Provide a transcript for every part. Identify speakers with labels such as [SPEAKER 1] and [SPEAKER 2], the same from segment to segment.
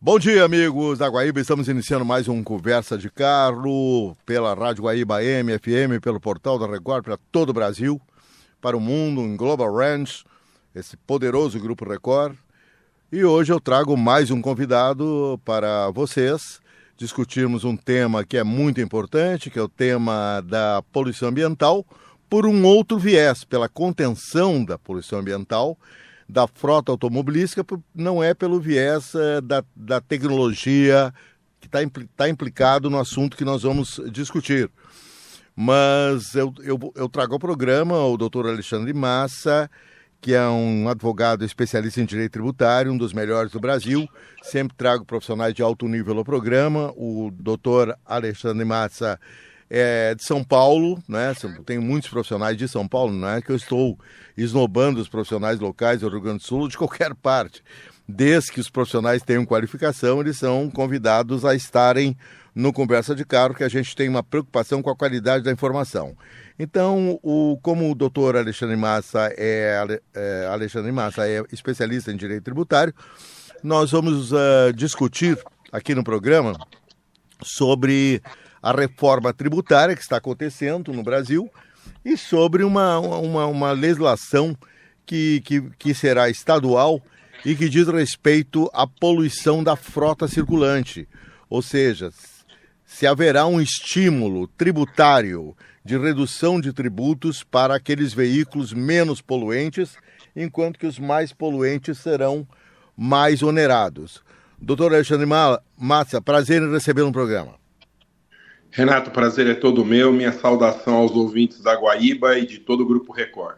[SPEAKER 1] Bom dia, amigos da Guaíba. Estamos iniciando mais um Conversa de Carro pela Rádio Guaíba AM, FM, pelo portal da Record para todo o Brasil, para o mundo, em Global Ranch, esse poderoso Grupo Record. E hoje eu trago mais um convidado para vocês discutirmos um tema que é muito importante, que é o tema da poluição ambiental, por um outro viés, pela contenção da poluição ambiental, da frota automobilística, não é pelo viés da tecnologia que está implicado no assunto que nós vamos discutir. Mas eu trago ao programa o doutor Alexandre Massa, que é um advogado especialista em direito tributário, um dos melhores do Brasil. Sempre trago profissionais de alto nível ao programa. O doutor Alexandre Massa é de São Paulo, né? Tem muitos profissionais de São Paulo, não é que eu estou esnobando os profissionais locais do Rio Grande do Sul de qualquer parte. Desde que os profissionais tenham qualificação, eles são convidados a estarem no Conversa de Carro, que a gente tem uma preocupação com a qualidade da informação. Então, como o doutor Alexandre Massa é especialista em direito tributário, nós vamos discutir aqui no programa sobre a reforma tributária que está acontecendo no Brasil e sobre uma legislação que será estadual e que diz respeito à poluição da frota circulante. Ou seja, se haverá um estímulo tributário de redução de tributos para aqueles veículos menos poluentes, enquanto que os mais poluentes serão mais onerados. Doutor Alexandre Massa, prazer em recebê-lo no programa.
[SPEAKER 2] Renato, o prazer é todo meu. Minha saudação aos ouvintes da Guaíba e de todo o Grupo Record.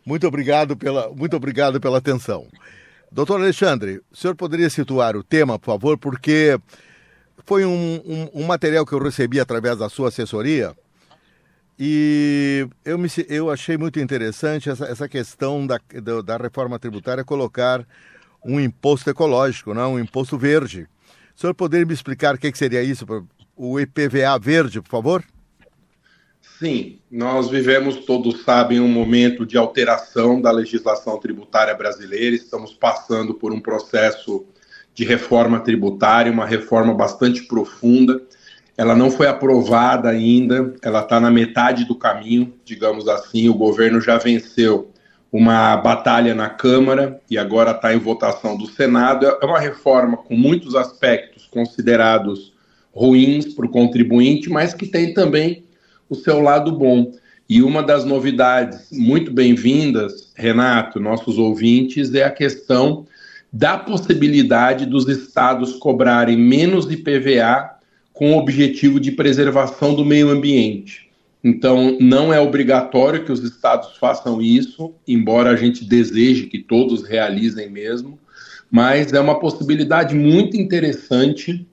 [SPEAKER 1] Muito obrigado pela atenção. Doutor Alexandre, o senhor poderia situar o tema, por favor, porque foi um material que eu recebi através da sua assessoria e eu achei muito interessante essa questão da reforma tributária colocar um imposto ecológico, não? Um imposto verde. O senhor poderia me explicar o que seria isso, o IPVA verde, por favor?
[SPEAKER 2] Sim, nós vivemos, todos sabem, um momento de alteração da legislação tributária brasileira. Estamos passando por um processo de reforma tributária, uma reforma bastante profunda. Ela não foi aprovada ainda, ela está na metade do caminho, digamos assim. O governo já venceu uma batalha na Câmara e agora está em votação do Senado. É uma reforma com muitos aspectos considerados ruins para o contribuinte, mas que tem também o seu lado bom. E uma das novidades muito bem-vindas, Renato, nossos ouvintes, é a questão da possibilidade dos estados cobrarem menos IPVA com o objetivo de preservação do meio ambiente. Então, não é obrigatório que os estados façam isso, embora a gente deseje que todos realizem mesmo, mas é uma possibilidade muito interessante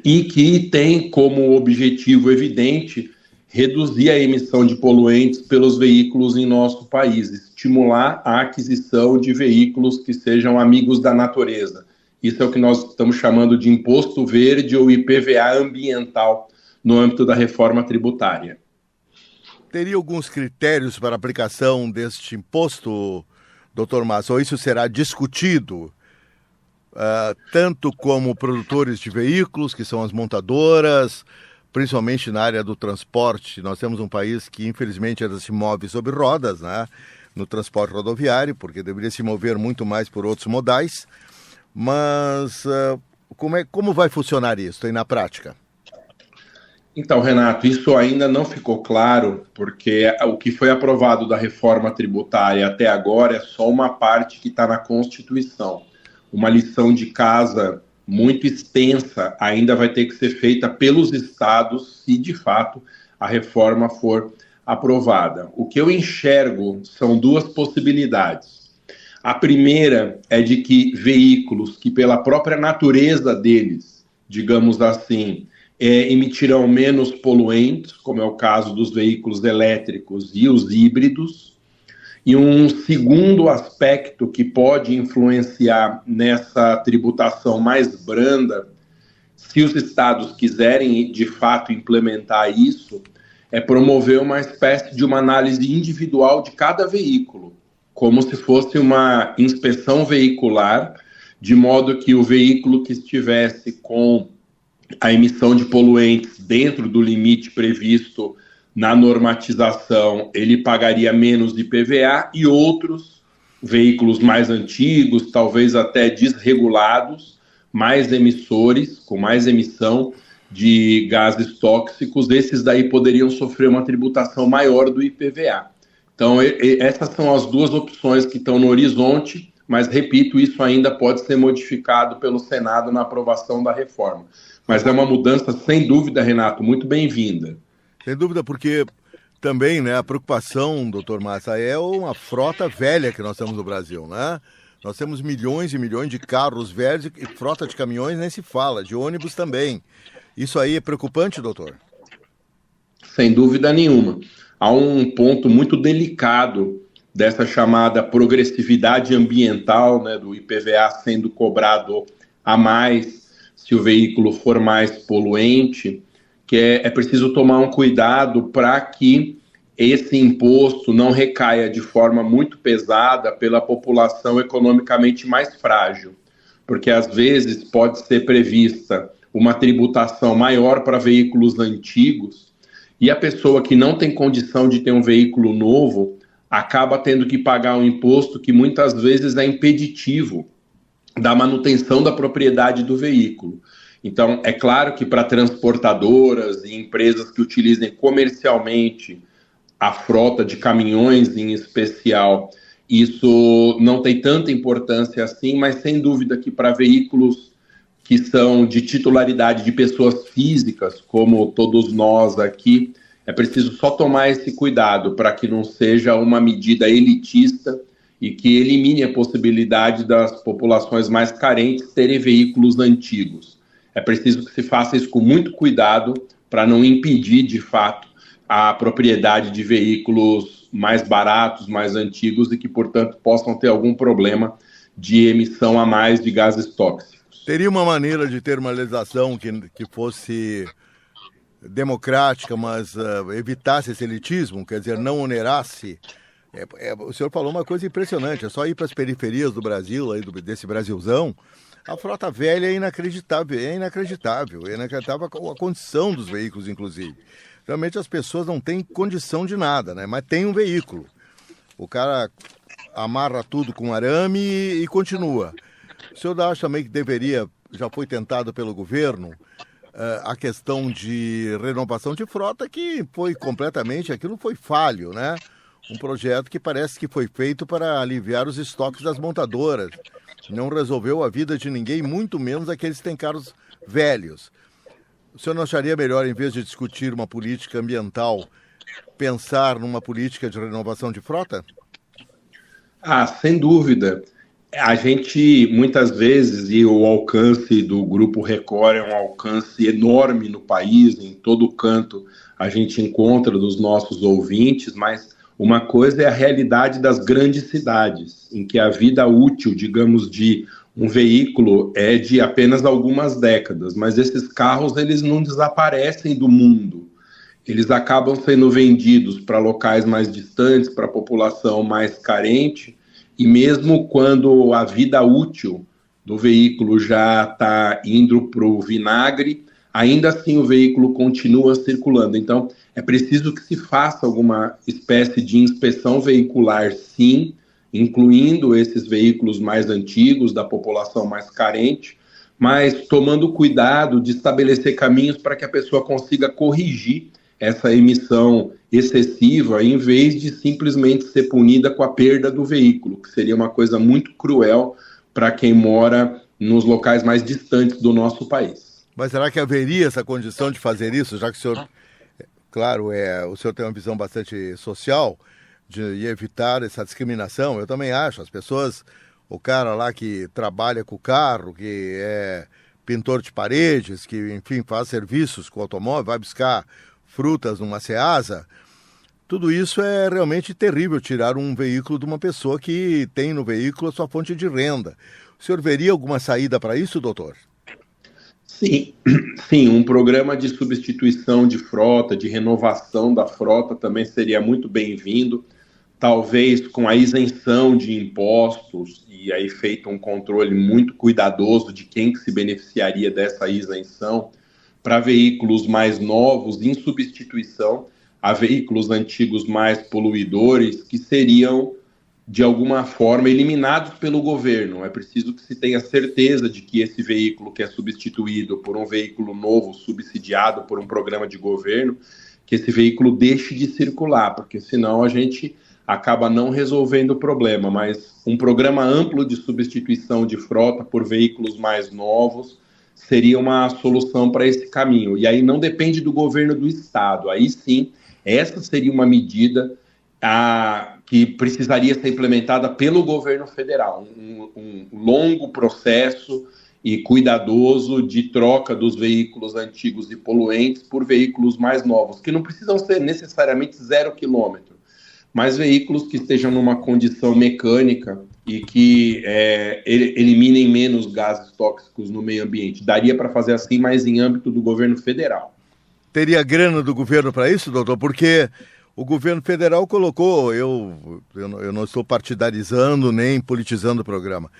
[SPEAKER 2] e que tem como objetivo evidente reduzir a emissão de poluentes pelos veículos em nosso país, estimular a aquisição de veículos que sejam amigos da natureza. Isso é o que nós estamos chamando de imposto verde ou IPVA ambiental no âmbito da reforma tributária.
[SPEAKER 1] Teria alguns critérios para a aplicação deste imposto, doutor Massa, ou isso será discutido tanto como produtores de veículos, que são as montadoras, principalmente na área do transporte? Nós temos um país que, infelizmente, ainda se move sobre rodas, né, no transporte rodoviário, porque deveria se mover muito mais por outros modais. Mas como vai funcionar isso aí na prática?
[SPEAKER 2] Então, Renato, isso ainda não ficou claro, porque o que foi aprovado da reforma tributária até agora é só uma parte que está na Constituição. Uma lição de casa muito extensa ainda vai ter que ser feita pelos estados se, de fato, a reforma for aprovada. O que eu enxergo são duas possibilidades. A primeira é de que veículos que, pela própria natureza deles, digamos assim, emitirão menos poluentes, como é o caso dos veículos elétricos e os híbridos. E um segundo aspecto que pode influenciar nessa tributação mais branda, se os estados quiserem de fato implementar isso, é promover uma espécie de uma análise individual de cada veículo, como se fosse uma inspeção veicular de modo que o veículo que estivesse com a emissão de poluentes dentro do limite previsto na normatização, ele pagaria menos de IPVA, e outros veículos mais antigos, talvez até desregulados, mais emissores, com mais emissão de gases tóxicos, esses daí poderiam sofrer uma tributação maior do IPVA. Então, essas são as duas opções que estão no horizonte, mas, repito, isso ainda pode ser modificado pelo Senado na aprovação da reforma. Mas é uma mudança, sem dúvida, Renato, muito bem-vinda.
[SPEAKER 1] Sem dúvida, porque também, né, a preocupação, doutor Massa, é uma frota velha que nós temos no Brasil, né? Nós temos milhões e milhões de carros velhos e frota de caminhões nem se fala, de ônibus também. Isso aí é preocupante, doutor?
[SPEAKER 2] Sem dúvida nenhuma. Há um ponto muito delicado dessa chamada progressividade ambiental, né, do IPVA sendo cobrado a mais se o veículo for mais poluente, que é preciso tomar um cuidado para que esse imposto não recaia de forma muito pesada pela população economicamente mais frágil, porque às vezes pode ser prevista uma tributação maior para veículos antigos, e a pessoa que não tem condição de ter um veículo novo acaba tendo que pagar um imposto que muitas vezes é impeditivo da manutenção da propriedade do veículo. Então, é claro que para transportadoras e empresas que utilizem comercialmente a frota de caminhões em especial, isso não tem tanta importância assim, mas sem dúvida que para veículos que são de titularidade de pessoas físicas, como todos nós aqui, é preciso só tomar esse cuidado para que não seja uma medida elitista e que elimine a possibilidade das populações mais carentes terem veículos antigos. É preciso que se faça isso com muito cuidado para não impedir, de fato, a propriedade de veículos mais baratos, mais antigos e que, portanto, possam ter algum problema de emissão a mais de gases tóxicos.
[SPEAKER 1] Teria uma maneira de ter uma legislação que fosse democrática, mas evitasse esse elitismo, quer dizer, não onerasse? O senhor falou uma coisa impressionante, é só ir para as periferias do Brasil, aí desse Brasilzão, a frota velha é inacreditável a condição dos veículos, inclusive. Realmente as pessoas não têm condição de nada, né? Mas tem um veículo. O cara amarra tudo com arame e continua. O senhor acha também que deveria, já foi tentado pelo governo, a questão de renovação de frota, que foi completamente, aquilo foi falho, né? Um projeto que parece que foi feito para aliviar os estoques das montadoras. Não resolveu a vida de ninguém, muito menos aqueles que têm carros velhos. O senhor não acharia melhor, em vez de discutir uma política ambiental, pensar numa política de renovação de frota?
[SPEAKER 2] Sem dúvida. A gente, muitas vezes, e o alcance do Grupo Record é um alcance enorme no país, em todo canto a gente encontra dos nossos ouvintes, mas uma coisa é a realidade das grandes cidades, em que a vida útil, digamos, de um veículo é de apenas algumas décadas, mas esses carros, eles não desaparecem do mundo. Eles acabam sendo vendidos para locais mais distantes, para a população mais carente, e mesmo quando a vida útil do veículo já está indo para o vinagre, ainda assim o veículo continua circulando. Então, é preciso que se faça alguma espécie de inspeção veicular, sim, incluindo esses veículos mais antigos, da população mais carente, mas tomando cuidado de estabelecer caminhos para que a pessoa consiga corrigir essa emissão excessiva, em vez de simplesmente ser punida com a perda do veículo, que seria uma coisa muito cruel para quem mora nos locais mais distantes do nosso país.
[SPEAKER 1] Mas será que haveria essa condição de fazer isso, já que o senhor, claro, o senhor tem uma visão bastante social, de evitar essa discriminação? Eu também acho, as pessoas, o cara lá que trabalha com o carro, que é pintor de paredes, que, enfim, faz serviços com o automóvel, vai buscar frutas numa Ceasa, tudo isso é realmente terrível, tirar um veículo de uma pessoa que tem no veículo a sua fonte de renda. O senhor veria alguma saída para isso, doutor?
[SPEAKER 2] Sim, um programa de substituição de frota, de renovação da frota também seria muito bem-vindo talvez com a isenção de impostos, e aí feito um controle muito cuidadoso de quem que se beneficiaria dessa isenção, para veículos mais novos, em substituição a veículos antigos mais poluidores, que seriam, de alguma forma, eliminados pelo governo. É preciso que se tenha certeza de que esse veículo que é substituído por um veículo novo, subsidiado por um programa de governo, que esse veículo deixe de circular, porque senão a gente acaba não resolvendo o problema. Mas um programa amplo de substituição de frota por veículos mais novos seria uma solução para esse caminho. E aí não depende do governo do estado. Aí sim, essa seria uma medida que precisaria ser implementada pelo governo federal. Um longo processo e cuidadoso de troca dos veículos antigos e poluentes por veículos mais novos, que não precisam ser necessariamente 0 quilômetro, mas veículos que estejam numa condição mecânica e que eliminem menos gases tóxicos no meio ambiente. Daria para fazer assim, mas em âmbito do governo federal.
[SPEAKER 1] Teria grana do governo para isso, doutor? Porque o governo federal colocou, eu não estou partidarizando nem politizando o programa.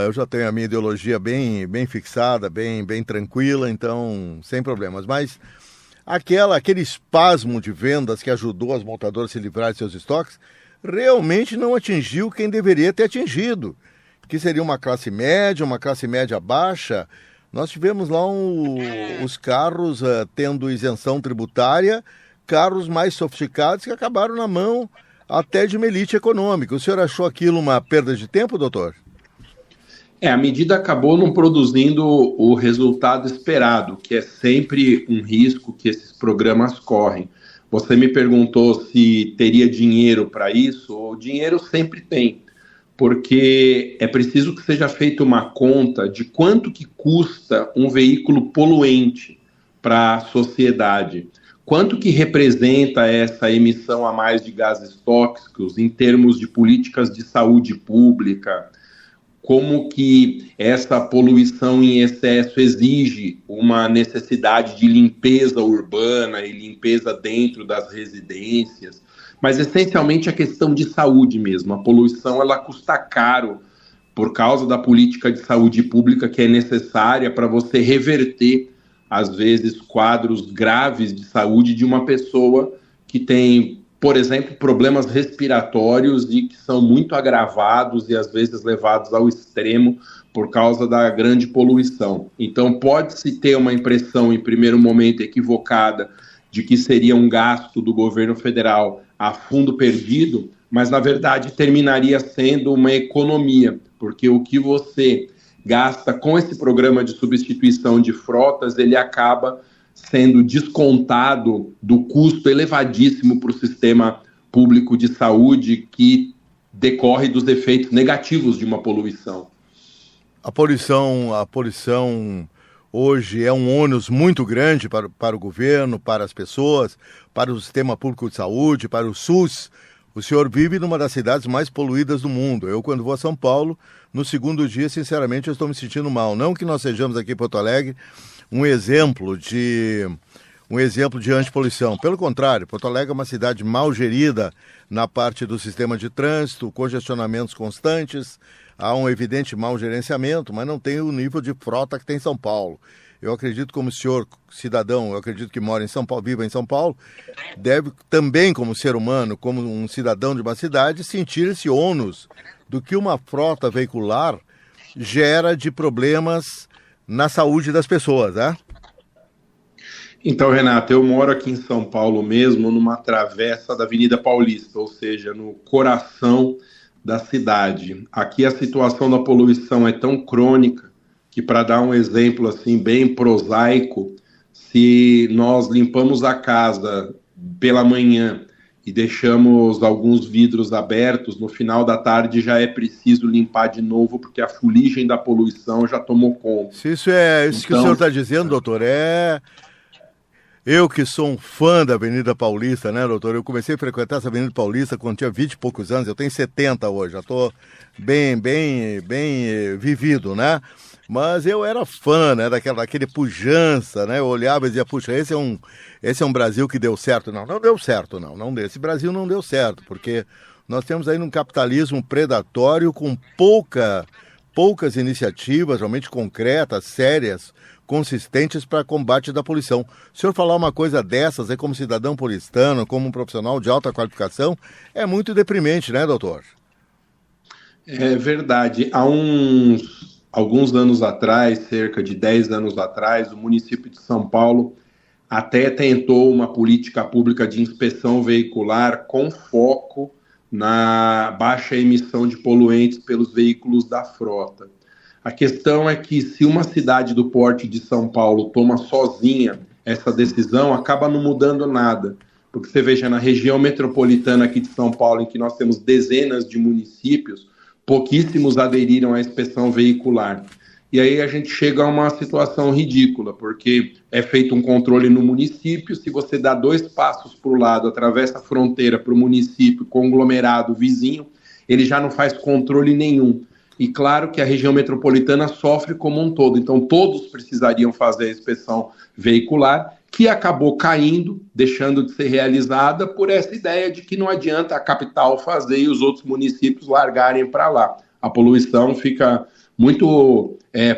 [SPEAKER 1] Eu já tenho a minha ideologia bem fixada, bem tranquila, então sem problemas. Mas aquele espasmo de vendas que ajudou as montadoras a se livrarem de seus estoques realmente não atingiu quem deveria ter atingido, que seria uma classe média baixa. Nós tivemos lá os carros tendo isenção tributária, carros mais sofisticados que acabaram na mão até de uma elite econômica. O senhor achou aquilo uma perda de tempo, doutor?
[SPEAKER 2] A medida acabou não produzindo o resultado esperado, que é sempre um risco que esses programas correm. Você me perguntou se teria dinheiro para isso. O dinheiro sempre tem, porque é preciso que seja feita uma conta de quanto que custa um veículo poluente para a sociedade, quanto que representa essa emissão a mais de gases tóxicos em termos de políticas de saúde pública, como que essa poluição em excesso exige uma necessidade de limpeza urbana e limpeza dentro das residências, mas essencialmente a questão de saúde mesmo. A poluição ela custa caro por causa da política de saúde pública que é necessária para você reverter, às vezes, quadros graves de saúde de uma pessoa que tem, por exemplo, problemas respiratórios e que são muito agravados e às vezes levados ao extremo por causa da grande poluição. Então pode-se ter uma impressão, em primeiro momento, equivocada de que seria um gasto do governo federal a fundo perdido, mas na verdade terminaria sendo uma economia, porque o que você gasta com esse programa de substituição de frotas, ele acaba sendo descontado do custo elevadíssimo para o sistema público de saúde que decorre dos efeitos negativos de uma poluição.
[SPEAKER 1] A poluição hoje é um ônus muito grande para o governo, para as pessoas, para o sistema público de saúde, para o SUS. O senhor vive numa das cidades mais poluídas do mundo. Eu, quando vou a São Paulo, no segundo dia, sinceramente, eu estou me sentindo mal. Não que nós sejamos aqui em Porto Alegre um exemplo de antipoluição. Pelo contrário, Porto Alegre é uma cidade mal gerida na parte do sistema de trânsito, congestionamentos constantes, há um evidente mau gerenciamento, mas não tem o nível de frota que tem em São Paulo. Eu acredito, como senhor cidadão, eu acredito que mora em São Paulo, viva em São Paulo, deve também, como ser humano, como um cidadão de uma cidade, sentir esse ônus do que uma frota veicular gera de problemas na saúde das pessoas, né?
[SPEAKER 2] Então, Renato, eu moro aqui em São Paulo mesmo, numa travessa da Avenida Paulista, ou seja, no coração da cidade. Aqui a situação da poluição é tão crônica que, para dar um exemplo assim bem prosaico, se nós limpamos a casa pela manhã e deixamos alguns vidros abertos, no final da tarde já é preciso limpar de novo, porque a fuligem da poluição já tomou conta.
[SPEAKER 1] Se isso é isso que o senhor está dizendo, doutor, eu que sou um fã da Avenida Paulista, né, doutor? Eu comecei a frequentar essa Avenida Paulista quando tinha 20 e poucos anos, eu tenho 70 hoje, já estou bem vivido, né? Mas eu era fã, né, daquele pujança, né? Eu olhava e dizia, puxa, esse é um Brasil que deu certo. Não, não deu certo, não. Esse Brasil não deu certo, porque nós temos aí um capitalismo predatório com poucas iniciativas realmente concretas, sérias, consistentes para combate da poluição. O senhor falar uma coisa dessas, aí como cidadão paulistano, como um profissional de alta qualificação, é muito deprimente, né, doutor?
[SPEAKER 2] É verdade. Alguns anos atrás, cerca de 10 anos atrás, o município de São Paulo até tentou uma política pública de inspeção veicular com foco na baixa emissão de poluentes pelos veículos da frota. A questão é que se uma cidade do porte de São Paulo toma sozinha essa decisão, acaba não mudando nada. Porque você veja, na região metropolitana aqui de São Paulo, em que nós temos dezenas de municípios, pouquíssimos aderiram à inspeção veicular. E aí a gente chega a uma situação ridícula, porque é feito um controle no município, se você dá 2 passos para o lado, atravessa a fronteira para o município, conglomerado vizinho, ele já não faz controle nenhum. E claro que a região metropolitana sofre como um todo, então todos precisariam fazer a inspeção veicular, que acabou caindo, deixando de ser realizada por essa ideia de que não adianta a capital fazer e os outros municípios largarem para lá. A poluição fica muito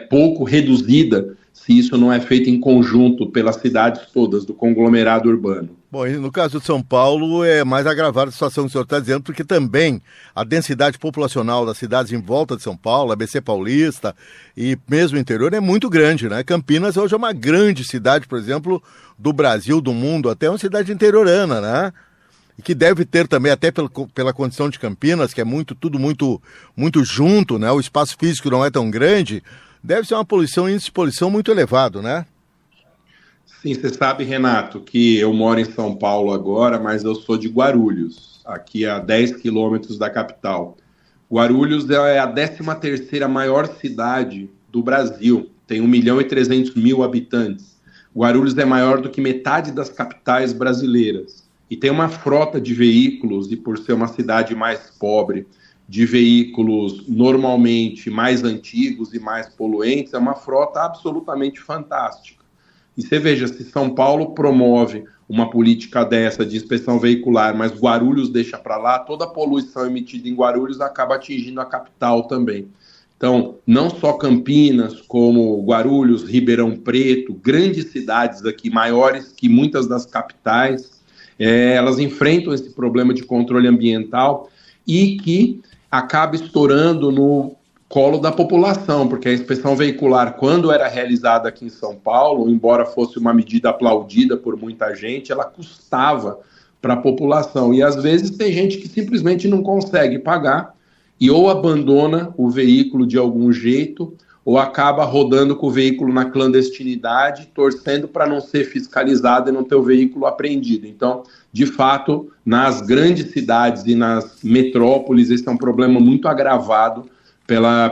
[SPEAKER 2] pouco reduzida se isso não é feito em conjunto pelas cidades todas do conglomerado urbano.
[SPEAKER 1] Bom, e no caso de São Paulo é mais agravada a situação que o senhor está dizendo, porque também a densidade populacional das cidades em volta de São Paulo, ABC Paulista e mesmo o interior é muito grande, né? Campinas hoje é uma grande cidade, por exemplo, do Brasil, do mundo, até uma cidade interiorana, né? E que deve ter também, até pela condição de Campinas, que é tudo muito junto, né? O espaço físico não é tão grande, deve ser índice de poluição muito elevado, né?
[SPEAKER 2] Sim, você sabe, Renato, que eu moro em São Paulo agora, mas eu sou de Guarulhos, aqui a 10 quilômetros da capital. Guarulhos é a 13ª maior cidade do Brasil, tem 1.300.000 habitantes. Guarulhos é maior do que metade das capitais brasileiras. E tem uma frota de veículos, e por ser uma cidade mais pobre, de veículos normalmente mais antigos e mais poluentes, é uma frota absolutamente fantástica. E você veja, se São Paulo promove uma política dessa de inspeção veicular, mas Guarulhos deixa para lá, toda a poluição emitida em Guarulhos acaba atingindo a capital também. Então, não só Campinas, como Guarulhos, Ribeirão Preto, grandes cidades aqui, maiores que muitas das capitais, elas enfrentam esse problema de controle ambiental e que acaba estourando no colo da população, porque a inspeção veicular, quando era realizada aqui em São Paulo, embora fosse uma medida aplaudida por muita gente, ela custava para a população. E às vezes tem gente que simplesmente não consegue pagar e ou abandona o veículo de algum jeito, ou acaba rodando com o veículo na clandestinidade, torcendo para não ser fiscalizado e não ter o veículo apreendido. Então, de fato, nas grandes cidades e nas metrópoles, esse é um problema muito agravado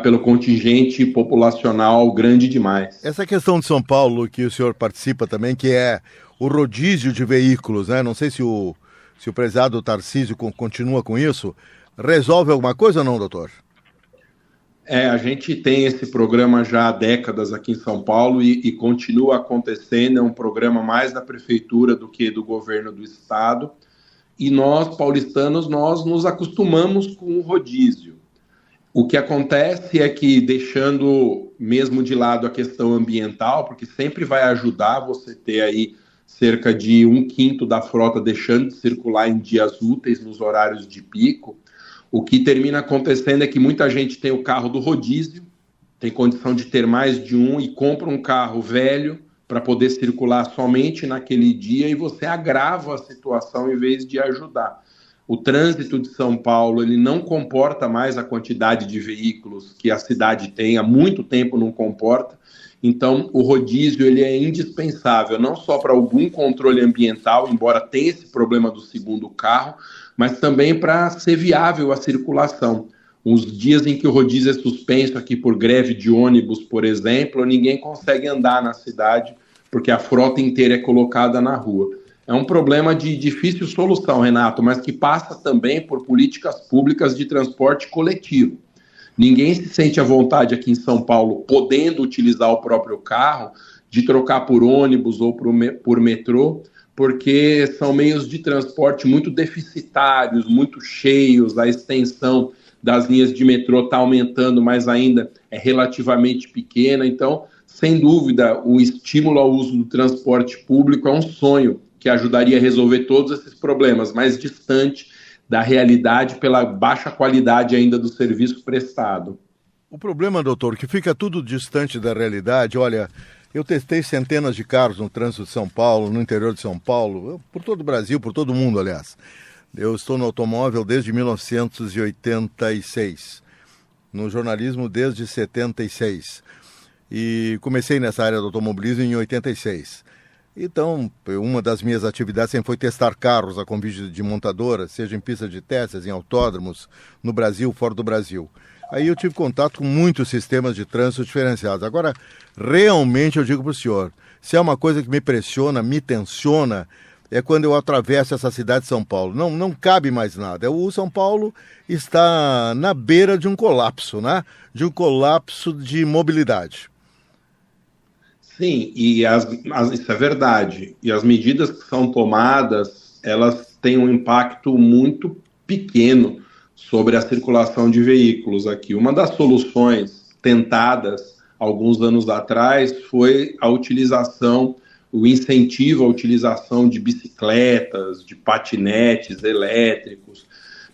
[SPEAKER 2] pelo contingente populacional grande demais.
[SPEAKER 1] Essa questão de São Paulo, que o senhor participa também, que é o rodízio de veículos, né? Não sei se o prezado Tarcísio continua com isso. Resolve alguma coisa ou não, doutor?
[SPEAKER 2] A gente tem esse programa já há décadas aqui em São Paulo e continua acontecendo, é um programa mais da prefeitura do que do governo do estado, e nós, paulistanos, nós nos acostumamos com o rodízio. O que acontece é que, deixando mesmo de lado a questão ambiental, porque sempre vai ajudar você ter aí cerca de 1/5 da frota deixando de circular em dias úteis nos horários de pico, o que termina acontecendo é que muita gente tem o carro do rodízio, tem condição de ter mais de um e compra um carro velho para poder circular somente naquele dia e você agrava a situação em vez de ajudar. O trânsito de São Paulo ele não comporta mais a quantidade de veículos que a cidade tem, há muito tempo não comporta. Então, o rodízio ele é indispensável, não só para algum controle ambiental, embora tenha esse problema do segundo carro, mas também para ser viável a circulação. Os dias em que o rodízio é suspenso aqui por greve de ônibus, por exemplo, ninguém consegue andar na cidade porque a frota inteira é colocada na rua. É um problema de difícil solução, Renato, mas que passa também por políticas públicas de transporte coletivo. Ninguém se sente à vontade aqui em São Paulo, podendo utilizar o próprio carro, de trocar por ônibus ou por metrô, porque são meios de transporte muito deficitários, muito cheios, a extensão das linhas de metrô está aumentando, mas ainda é relativamente pequena. Então, sem dúvida, o estímulo ao uso do transporte público é um sonho que ajudaria a resolver todos esses problemas, mas distante da realidade pela baixa qualidade ainda do serviço prestado.
[SPEAKER 1] O problema, doutor, que fica tudo distante da realidade. Olha, eu testei centenas de carros no trânsito de São Paulo, no interior de São Paulo, por todo o Brasil, por todo o mundo, aliás. Eu estou no automóvel desde 1986, no jornalismo desde 76, e comecei nessa área do automobilismo em 86. Então, uma das minhas atividades sempre foi testar carros a convite de montadoras, seja em pistas de testes, em autódromos, no Brasil, fora do Brasil. Aí eu tive contato com muitos sistemas de trânsito diferenciados. Agora, realmente eu digo para o senhor, se é uma coisa que me pressiona, me tensiona, é quando eu atravesso essa cidade de São Paulo. Não cabe mais nada. O São Paulo está na beira de um colapso, né? De um colapso de mobilidade.
[SPEAKER 2] Sim, e isso é verdade. E as medidas que são tomadas, elas têm um impacto muito pequeno sobre a circulação de veículos aqui. Uma das soluções tentadas alguns anos atrás foi a utilização, o incentivo à utilização de bicicletas, de patinetes elétricos.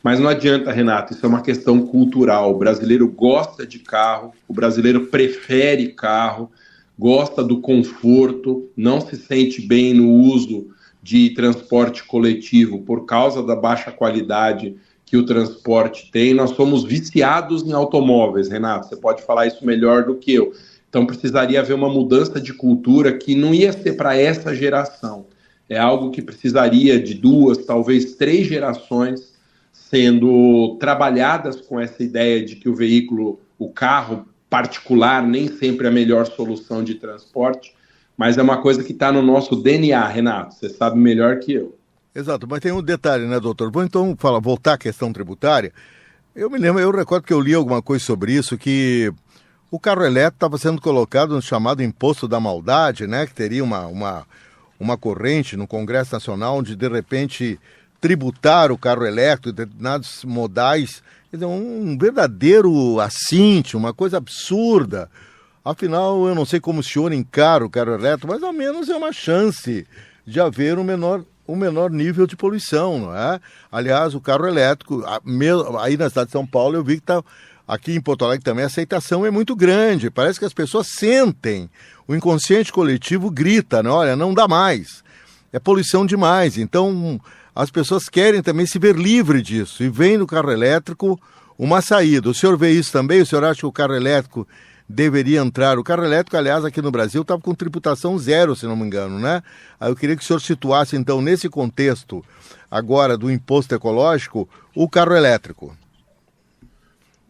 [SPEAKER 2] Mas não adianta, Renato, isso é uma questão cultural. O brasileiro gosta de carro, o brasileiro prefere carro, gosta do conforto, não se sente bem no uso de transporte coletivo por causa da baixa qualidade que o transporte tem. Nós somos viciados em automóveis, Renato, você pode falar isso melhor do que eu. Então precisaria haver uma mudança de cultura que não ia ser para essa geração. É algo que precisaria de 2, talvez 3 gerações sendo trabalhadas com essa ideia de que o veículo, o carro particular, nem sempre é a melhor solução de transporte, mas é uma coisa que está no nosso DNA, Renato, você sabe melhor que eu.
[SPEAKER 1] Exato, mas tem um detalhe, né, doutor? Vou então voltar à questão tributária. Eu recordo que eu li alguma coisa sobre isso, que o carro elétrico estava sendo colocado no chamado imposto da maldade, né, que teria uma corrente no Congresso Nacional de repente, tributar o carro elétrico, determinados modais. Um verdadeiro assinte, uma coisa absurda. Afinal, eu não sei como o senhor encara o carro elétrico, mas ao menos é uma chance de haver um menor nível de poluição, não é? Aliás, o carro elétrico, aí na cidade de São Paulo, eu vi que está, aqui em Porto Alegre também, a aceitação é muito grande. Parece que as pessoas sentem, o inconsciente coletivo grita, né? Olha, não dá mais, é poluição demais. Então, as pessoas querem também se ver livre disso e vem no carro elétrico uma saída. O senhor vê isso também? O senhor acha que o carro elétrico deveria entrar? O carro elétrico, aliás, aqui no Brasil estava com tributação zero, se não me engano, né? Aí eu queria que o senhor situasse, então, nesse contexto agora do imposto ecológico, o carro elétrico.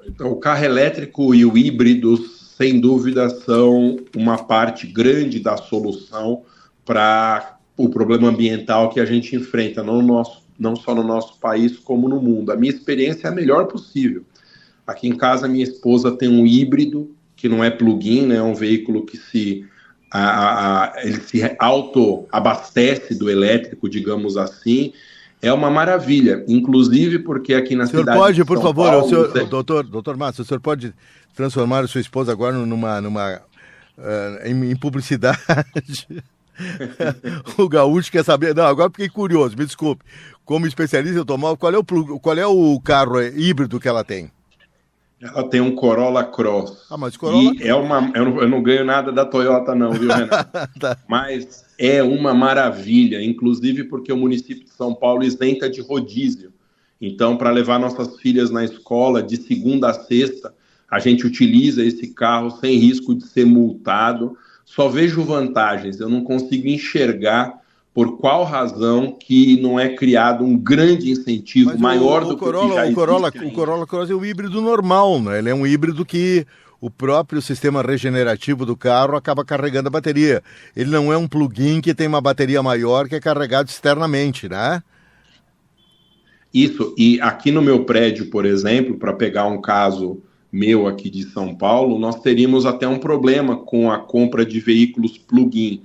[SPEAKER 2] Então, o carro elétrico e o híbrido, sem dúvida, são uma parte grande da solução para o problema ambiental que a gente enfrenta, não só no nosso país, como no mundo. A minha experiência é a melhor possível. Aqui em casa, minha esposa tem um híbrido, que não é plug-in, né? É um veículo que ele se autoabastece do elétrico, digamos assim. É uma maravilha, inclusive porque aqui na cidade
[SPEAKER 1] pode,
[SPEAKER 2] de São
[SPEAKER 1] por favor,
[SPEAKER 2] Paulo...
[SPEAKER 1] doutor Márcio, o senhor pode transformar a sua esposa agora em publicidade... O gaúcho quer saber. Não, agora fiquei curioso, me desculpe. Como especialista em automóvel, qual é o carro híbrido que ela tem?
[SPEAKER 2] Ela tem um Corolla Cross.
[SPEAKER 1] Mas Corolla...
[SPEAKER 2] E eu não ganho nada da Toyota não, viu, Renato?
[SPEAKER 1] Tá.
[SPEAKER 2] Mas é uma maravilha, inclusive porque o município de São Paulo isenta de rodízio. Então, para levar nossas filhas na escola, de segunda a sexta, a gente utiliza esse carro sem risco de ser multado. Só vejo vantagens, eu não consigo enxergar por qual razão que não é criado um grande incentivo maior do que já existe.
[SPEAKER 1] O Corolla Cross é um híbrido normal, né? Ele é um híbrido que o próprio sistema regenerativo do carro acaba carregando a bateria. Ele não é um plug-in que tem uma bateria maior que é carregado externamente, né?
[SPEAKER 2] Isso, e aqui no meu prédio, por exemplo, para pegar um caso meu aqui de São Paulo, nós teríamos até um problema com a compra de veículos plug-in,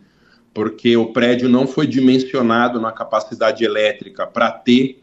[SPEAKER 2] porque o prédio não foi dimensionado na capacidade elétrica para ter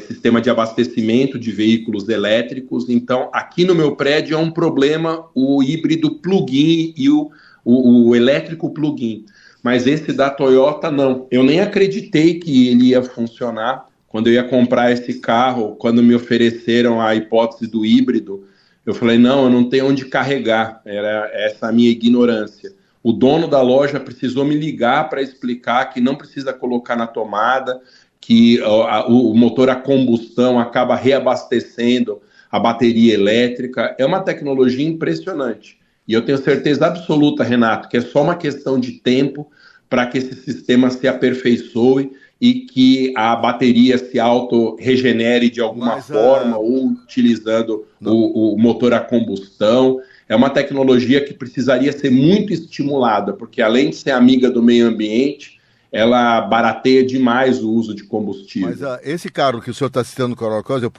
[SPEAKER 2] sistema de abastecimento de veículos elétricos. Então, aqui no meu prédio é um problema o híbrido plug-in e o elétrico plug-in. Mas esse da Toyota, não. Eu nem acreditei que ele ia funcionar. Quando eu ia comprar esse carro, quando me ofereceram a hipótese do híbrido, eu falei, não, eu não tenho onde carregar. Era essa a minha ignorância. O dono da loja precisou me ligar para explicar que não precisa colocar na tomada, que o motor a combustão acaba reabastecendo a bateria elétrica. É uma tecnologia impressionante. E eu tenho certeza absoluta, Renato, que é só uma questão de tempo para que esse sistema se aperfeiçoe e que a bateria se auto-regenere de alguma forma, ou utilizando o motor a combustão. É uma tecnologia que precisaria ser muito estimulada, porque além de ser amiga do meio ambiente, ela barateia demais o uso de combustível.
[SPEAKER 1] Mas esse carro que o senhor está citando, Corolla Cross, eu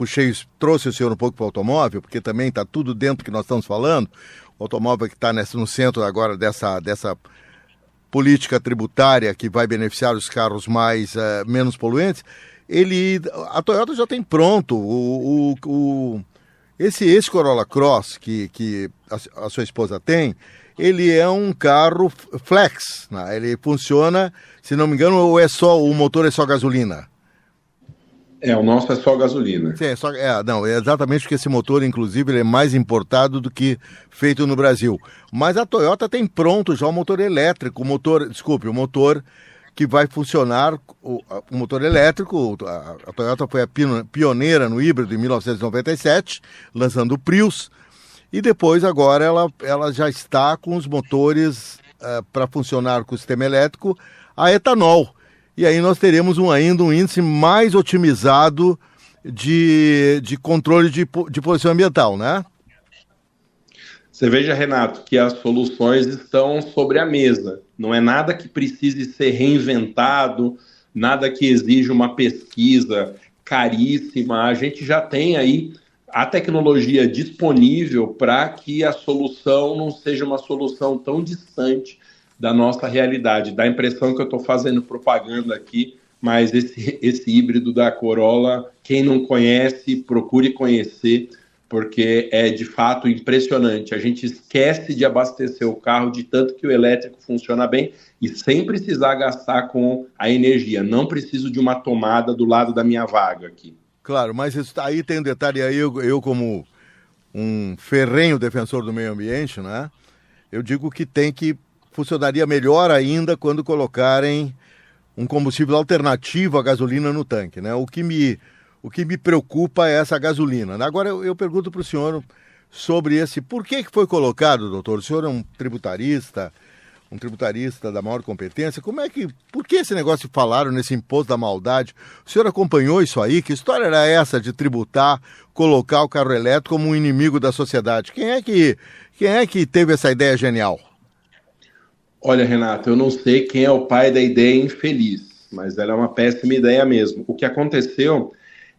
[SPEAKER 1] trouxe o senhor um pouco para o automóvel, porque também está tudo dentro do que nós estamos falando. O automóvel que está no centro agora dessa política tributária que vai beneficiar os carros menos poluentes, a Toyota já tem pronto esse Corolla Cross que a sua esposa tem. Ele é um carro flex, né? Ele funciona, se não me engano, ou o motor é só gasolina?
[SPEAKER 2] O nosso é só gasolina.
[SPEAKER 1] Sim, é exatamente porque esse motor, inclusive, ele é mais importado do que feito no Brasil. Mas a Toyota tem pronto já o motor elétrico, o motor que vai funcionar, o motor elétrico. A Toyota foi a pioneira no híbrido em 1997, lançando o Prius, e depois agora ela já está com os motores para funcionar com o sistema elétrico a etanol. E aí nós teremos ainda um índice mais otimizado de controle de poluição ambiental, né?
[SPEAKER 2] Você veja, Renato, que as soluções estão sobre a mesa. Não é nada que precise ser reinventado, nada que exija uma pesquisa caríssima. A gente já tem aí a tecnologia disponível para que a solução não seja uma solução tão distante da nossa realidade. Dá a impressão que eu estou fazendo propaganda aqui, mas esse híbrido da Corolla, quem não conhece, procure conhecer, porque é de fato impressionante. A gente esquece de abastecer o carro de tanto que o elétrico funciona bem e sem precisar gastar com a energia. Não preciso de uma tomada do lado da minha vaga aqui.
[SPEAKER 1] Claro, mas isso, aí tem um detalhe, aí eu como um ferrenho defensor do meio ambiente, né? Eu digo que funcionaria melhor ainda quando colocarem um combustível alternativo à gasolina no tanque, né? O que me preocupa é essa gasolina, né? Agora eu pergunto para o senhor sobre por que foi colocado, doutor? O senhor é um tributarista da maior competência. Por que esse negócio que falaram nesse imposto da maldade? O senhor acompanhou isso aí? Que história era essa de tributar, colocar o carro elétrico como um inimigo da sociedade? Quem é que teve essa ideia genial?
[SPEAKER 2] Olha, Renato, eu não sei quem é o pai da ideia infeliz, mas ela é uma péssima ideia mesmo. O que aconteceu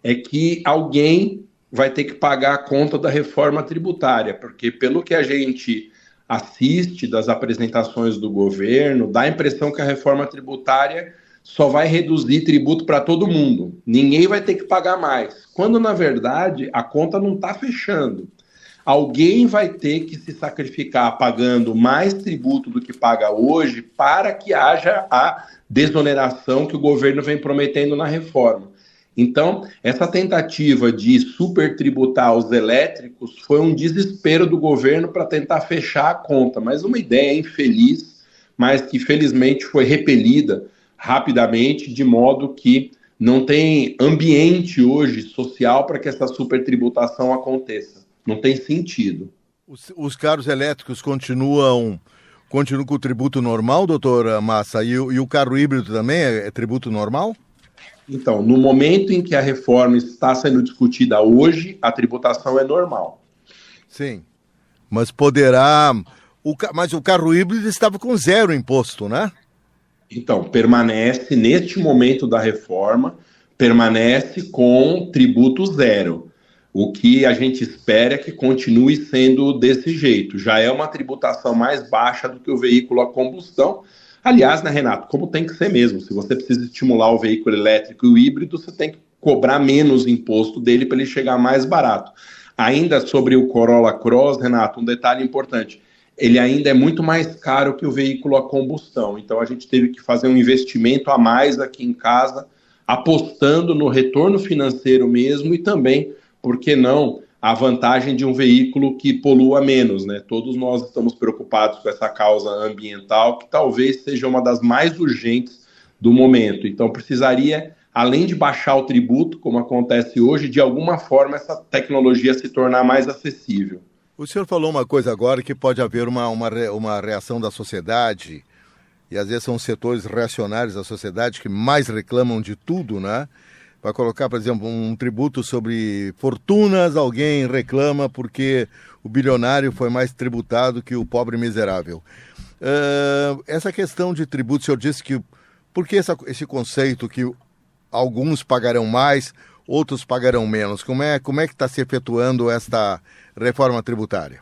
[SPEAKER 2] é que alguém vai ter que pagar a conta da reforma tributária, porque pelo que a gente assiste das apresentações do governo, dá a impressão que a reforma tributária só vai reduzir tributo para todo mundo. Ninguém vai ter que pagar mais, quando na verdade a conta não está fechando. Alguém vai ter que se sacrificar pagando mais tributo do que paga hoje para que haja a desoneração que o governo vem prometendo na reforma. Então, essa tentativa de supertributar os elétricos foi um desespero do governo para tentar fechar a conta, mas uma ideia infeliz, mas que felizmente foi repelida rapidamente, de modo que não tem ambiente hoje social para que essa supertributação aconteça. Não tem sentido.
[SPEAKER 1] Os carros elétricos continuam com o tributo normal, doutor Massa? E o carro híbrido também é tributo normal?
[SPEAKER 2] Então, no momento em que a reforma está sendo discutida hoje, a tributação é normal.
[SPEAKER 1] Sim, mas mas o carro híbrido estava com zero imposto, né?
[SPEAKER 2] Então, permanece, neste momento da reforma, permanece com tributo zero. O que a gente espera é que continue sendo desse jeito. Já é uma tributação mais baixa do que o veículo a combustão. Aliás, né, Renato, como tem que ser mesmo. Se você precisa estimular o veículo elétrico e o híbrido, você tem que cobrar menos imposto dele para ele chegar mais barato. Ainda sobre o Corolla Cross, Renato, um detalhe importante. Ele ainda é muito mais caro que o veículo a combustão. Então, a gente teve que fazer um investimento a mais aqui em casa, apostando no retorno financeiro mesmo e também, por que não, a vantagem de um veículo que polua menos, né? Todos nós estamos preocupados com essa causa ambiental, que talvez seja uma das mais urgentes do momento. Então, precisaria, além de baixar o tributo, como acontece hoje, de alguma forma essa tecnologia se tornar mais acessível.
[SPEAKER 1] O senhor falou uma coisa agora que pode haver uma reação da sociedade, e às vezes são os setores reacionários da sociedade que mais reclamam de tudo, né? Vai colocar, por exemplo, um tributo sobre fortunas, alguém reclama porque o bilionário foi mais tributado que o pobre miserável. Essa questão de tributo, o senhor disse que, por que esse conceito que alguns pagarão mais, outros pagarão menos? Como é que está se efetuando esta reforma tributária?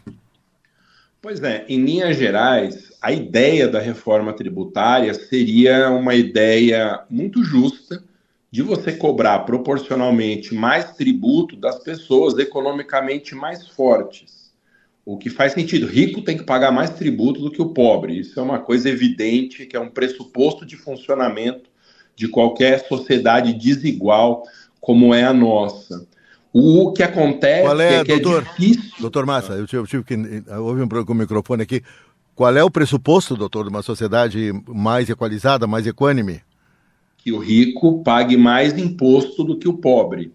[SPEAKER 2] Pois é, em linhas gerais, a ideia da reforma tributária seria uma ideia muito justa de você cobrar proporcionalmente mais tributo das pessoas economicamente mais fortes. O que faz sentido, rico tem que pagar mais tributo do que o pobre. Isso é uma coisa evidente, que é um pressuposto de funcionamento de qualquer sociedade desigual como é a nossa. O que acontece é que
[SPEAKER 1] doutor,
[SPEAKER 2] é difícil...
[SPEAKER 1] Doutor Massa, eu tive que... Houve um problema com o microfone aqui. Qual é o pressuposto, doutor, de uma sociedade mais equalizada, mais equânime?
[SPEAKER 2] Que o rico pague mais imposto do que o pobre.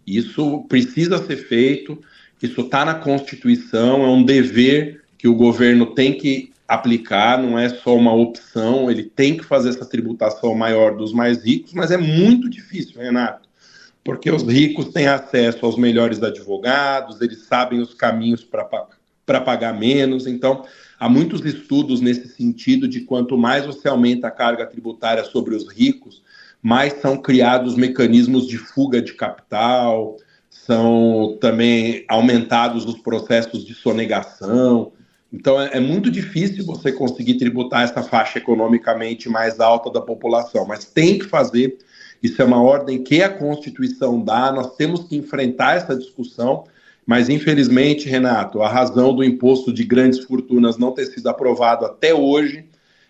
[SPEAKER 2] Isso precisa ser feito, isso está na Constituição, é um dever que o governo tem que aplicar, não é só uma opção, ele tem que fazer essa tributação maior dos mais ricos, mas é muito difícil, Renato, porque os ricos têm acesso aos melhores advogados, eles sabem os caminhos para pagar menos, então há muitos estudos nesse sentido de quanto mais você aumenta a carga tributária sobre os ricos, mais são criados mecanismos de fuga de capital, são também aumentados os processos de sonegação. Então, é muito difícil você conseguir tributar essa faixa economicamente mais alta da população, mas tem que fazer. Isso é uma ordem que a Constituição dá, nós temos que enfrentar essa discussão, mas, infelizmente, Renato, a razão do imposto de grandes fortunas não ter sido aprovado até hoje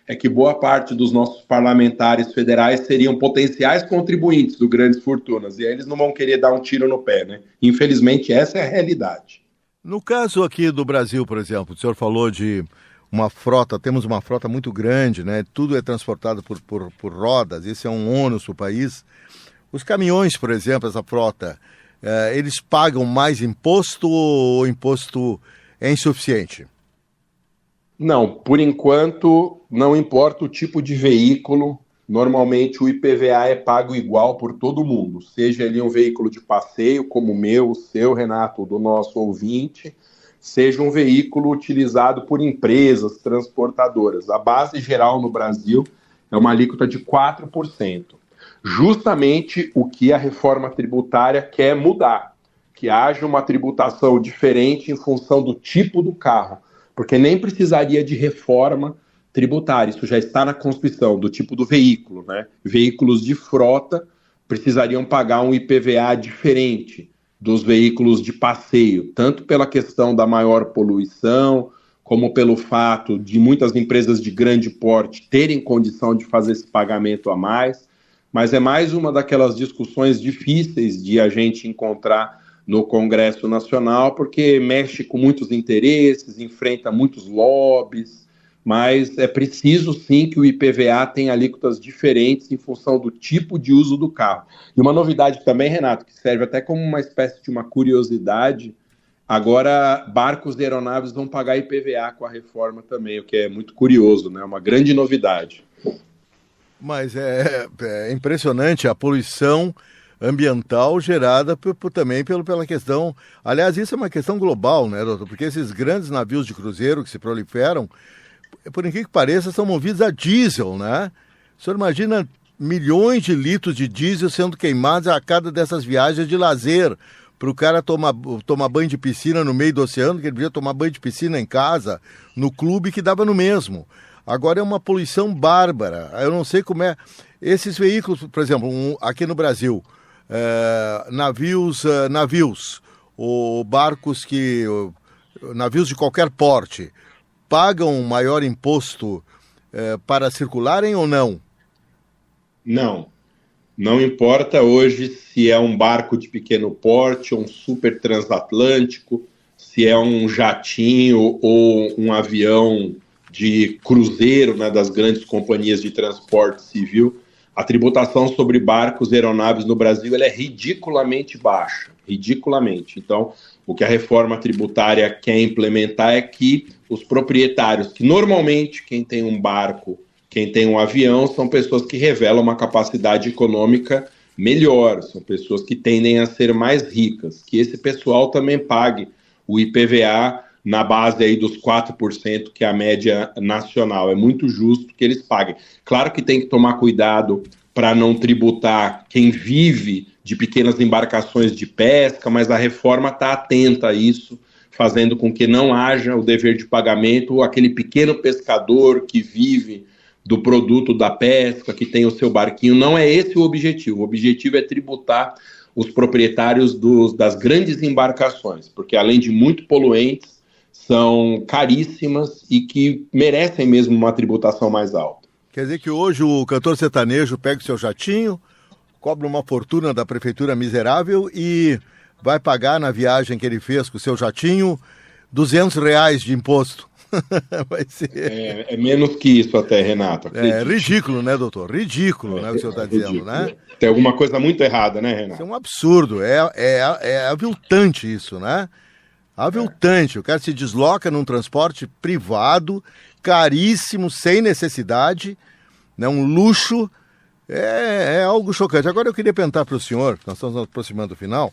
[SPEAKER 2] é que boa parte dos nossos parlamentares federais seriam potenciais contribuintes do grandes fortunas, e aí eles não vão querer dar um tiro no pé, né? Infelizmente, essa é a realidade.
[SPEAKER 1] No caso aqui do Brasil, por exemplo, o senhor falou de uma frota, temos uma frota muito grande, né? Tudo é transportado por rodas, esse é um ônus para o país. Os caminhões, por exemplo, essa frota, eles pagam mais imposto ou o imposto é insuficiente?
[SPEAKER 2] Não, por enquanto, não importa o tipo de veículo, normalmente o IPVA é pago igual por todo mundo, seja ele um veículo de passeio, como o meu, o seu, Renato, do nosso ouvinte, seja um veículo utilizado por empresas transportadoras. A base geral no Brasil é uma alíquota de 4%. Justamente o que a reforma tributária quer mudar, que haja uma tributação diferente em função do tipo do carro, porque nem precisaria de reforma tributária, isso já está na Constituição, do tipo do veículo, né? Veículos de frota precisariam pagar um IPVA diferente dos veículos de passeio, tanto pela questão da maior poluição, como pelo fato de muitas empresas de grande porte terem condição de fazer esse pagamento a mais, mas é mais uma daquelas discussões difíceis de a gente encontrar no Congresso Nacional, porque mexe com muitos interesses, enfrenta muitos lobbies, mas é preciso sim que o IPVA tenha alíquotas diferentes em função do tipo de uso do carro. E uma novidade também, Renato, que serve até como uma espécie de uma curiosidade, agora barcos e aeronaves vão pagar IPVA com a reforma também, o que é muito curioso, né? Uma grande novidade.
[SPEAKER 1] Mas é impressionante a poluição ambiental gerada também pela questão... Aliás, isso é uma questão global, né, doutor? Porque esses grandes navios de cruzeiro que se proliferam, por incrível que pareça, são movidos a diesel, né? O senhor imagina milhões de litros de diesel sendo queimados a cada dessas viagens de lazer para o cara tomar banho de piscina no meio do oceano, que ele podia tomar banho de piscina em casa, no clube, que dava no mesmo. Agora é uma poluição bárbara. Eu não sei como é. Esses veículos, por exemplo, aqui no Brasil, navios, ou barcos navios de qualquer porte, pagam maior imposto para circularem ou não?
[SPEAKER 2] Não. Não importa hoje se é um barco de pequeno porte, ou um super transatlântico, se é um jatinho ou um avião de cruzeiro, né, das grandes companhias de transporte civil, a tributação sobre barcos e aeronaves no Brasil ela é ridiculamente baixa, ridiculamente. Então, o que a reforma tributária quer implementar é que os proprietários, que normalmente quem tem um barco, quem tem um avião, são pessoas que revelam uma capacidade econômica melhor, são pessoas que tendem a ser mais ricas, que esse pessoal também pague o IPVA na base aí dos 4%, que é a média nacional. É muito justo que eles paguem. Claro que tem que tomar cuidado para não tributar quem vive de pequenas embarcações de pesca, mas a reforma está atenta a isso, fazendo com que não haja o dever de pagamento ou aquele pequeno pescador que vive do produto da pesca, que tem o seu barquinho. Não é esse o objetivo. O objetivo é tributar os proprietários das grandes embarcações, porque além de muito poluentes, são caríssimas e que merecem mesmo uma tributação mais alta.
[SPEAKER 1] Quer dizer que hoje o cantor sertanejo pega o seu jatinho, cobra uma fortuna da prefeitura miserável e vai pagar na viagem que ele fez com o seu jatinho R$200 de imposto. Vai ser...
[SPEAKER 2] é menos que isso até, Renato. Acredite.
[SPEAKER 1] É ridículo, né, doutor? Ridículo, né, o que o senhor está dizendo, né?
[SPEAKER 2] Tem alguma coisa muito errada, né, Renato?
[SPEAKER 1] Isso é um absurdo, é aviltante isso, né? Aviltante. O cara se desloca num transporte privado, caríssimo, sem necessidade, né? Um luxo, é algo chocante. Agora eu queria perguntar para o senhor, nós estamos nos aproximando do final,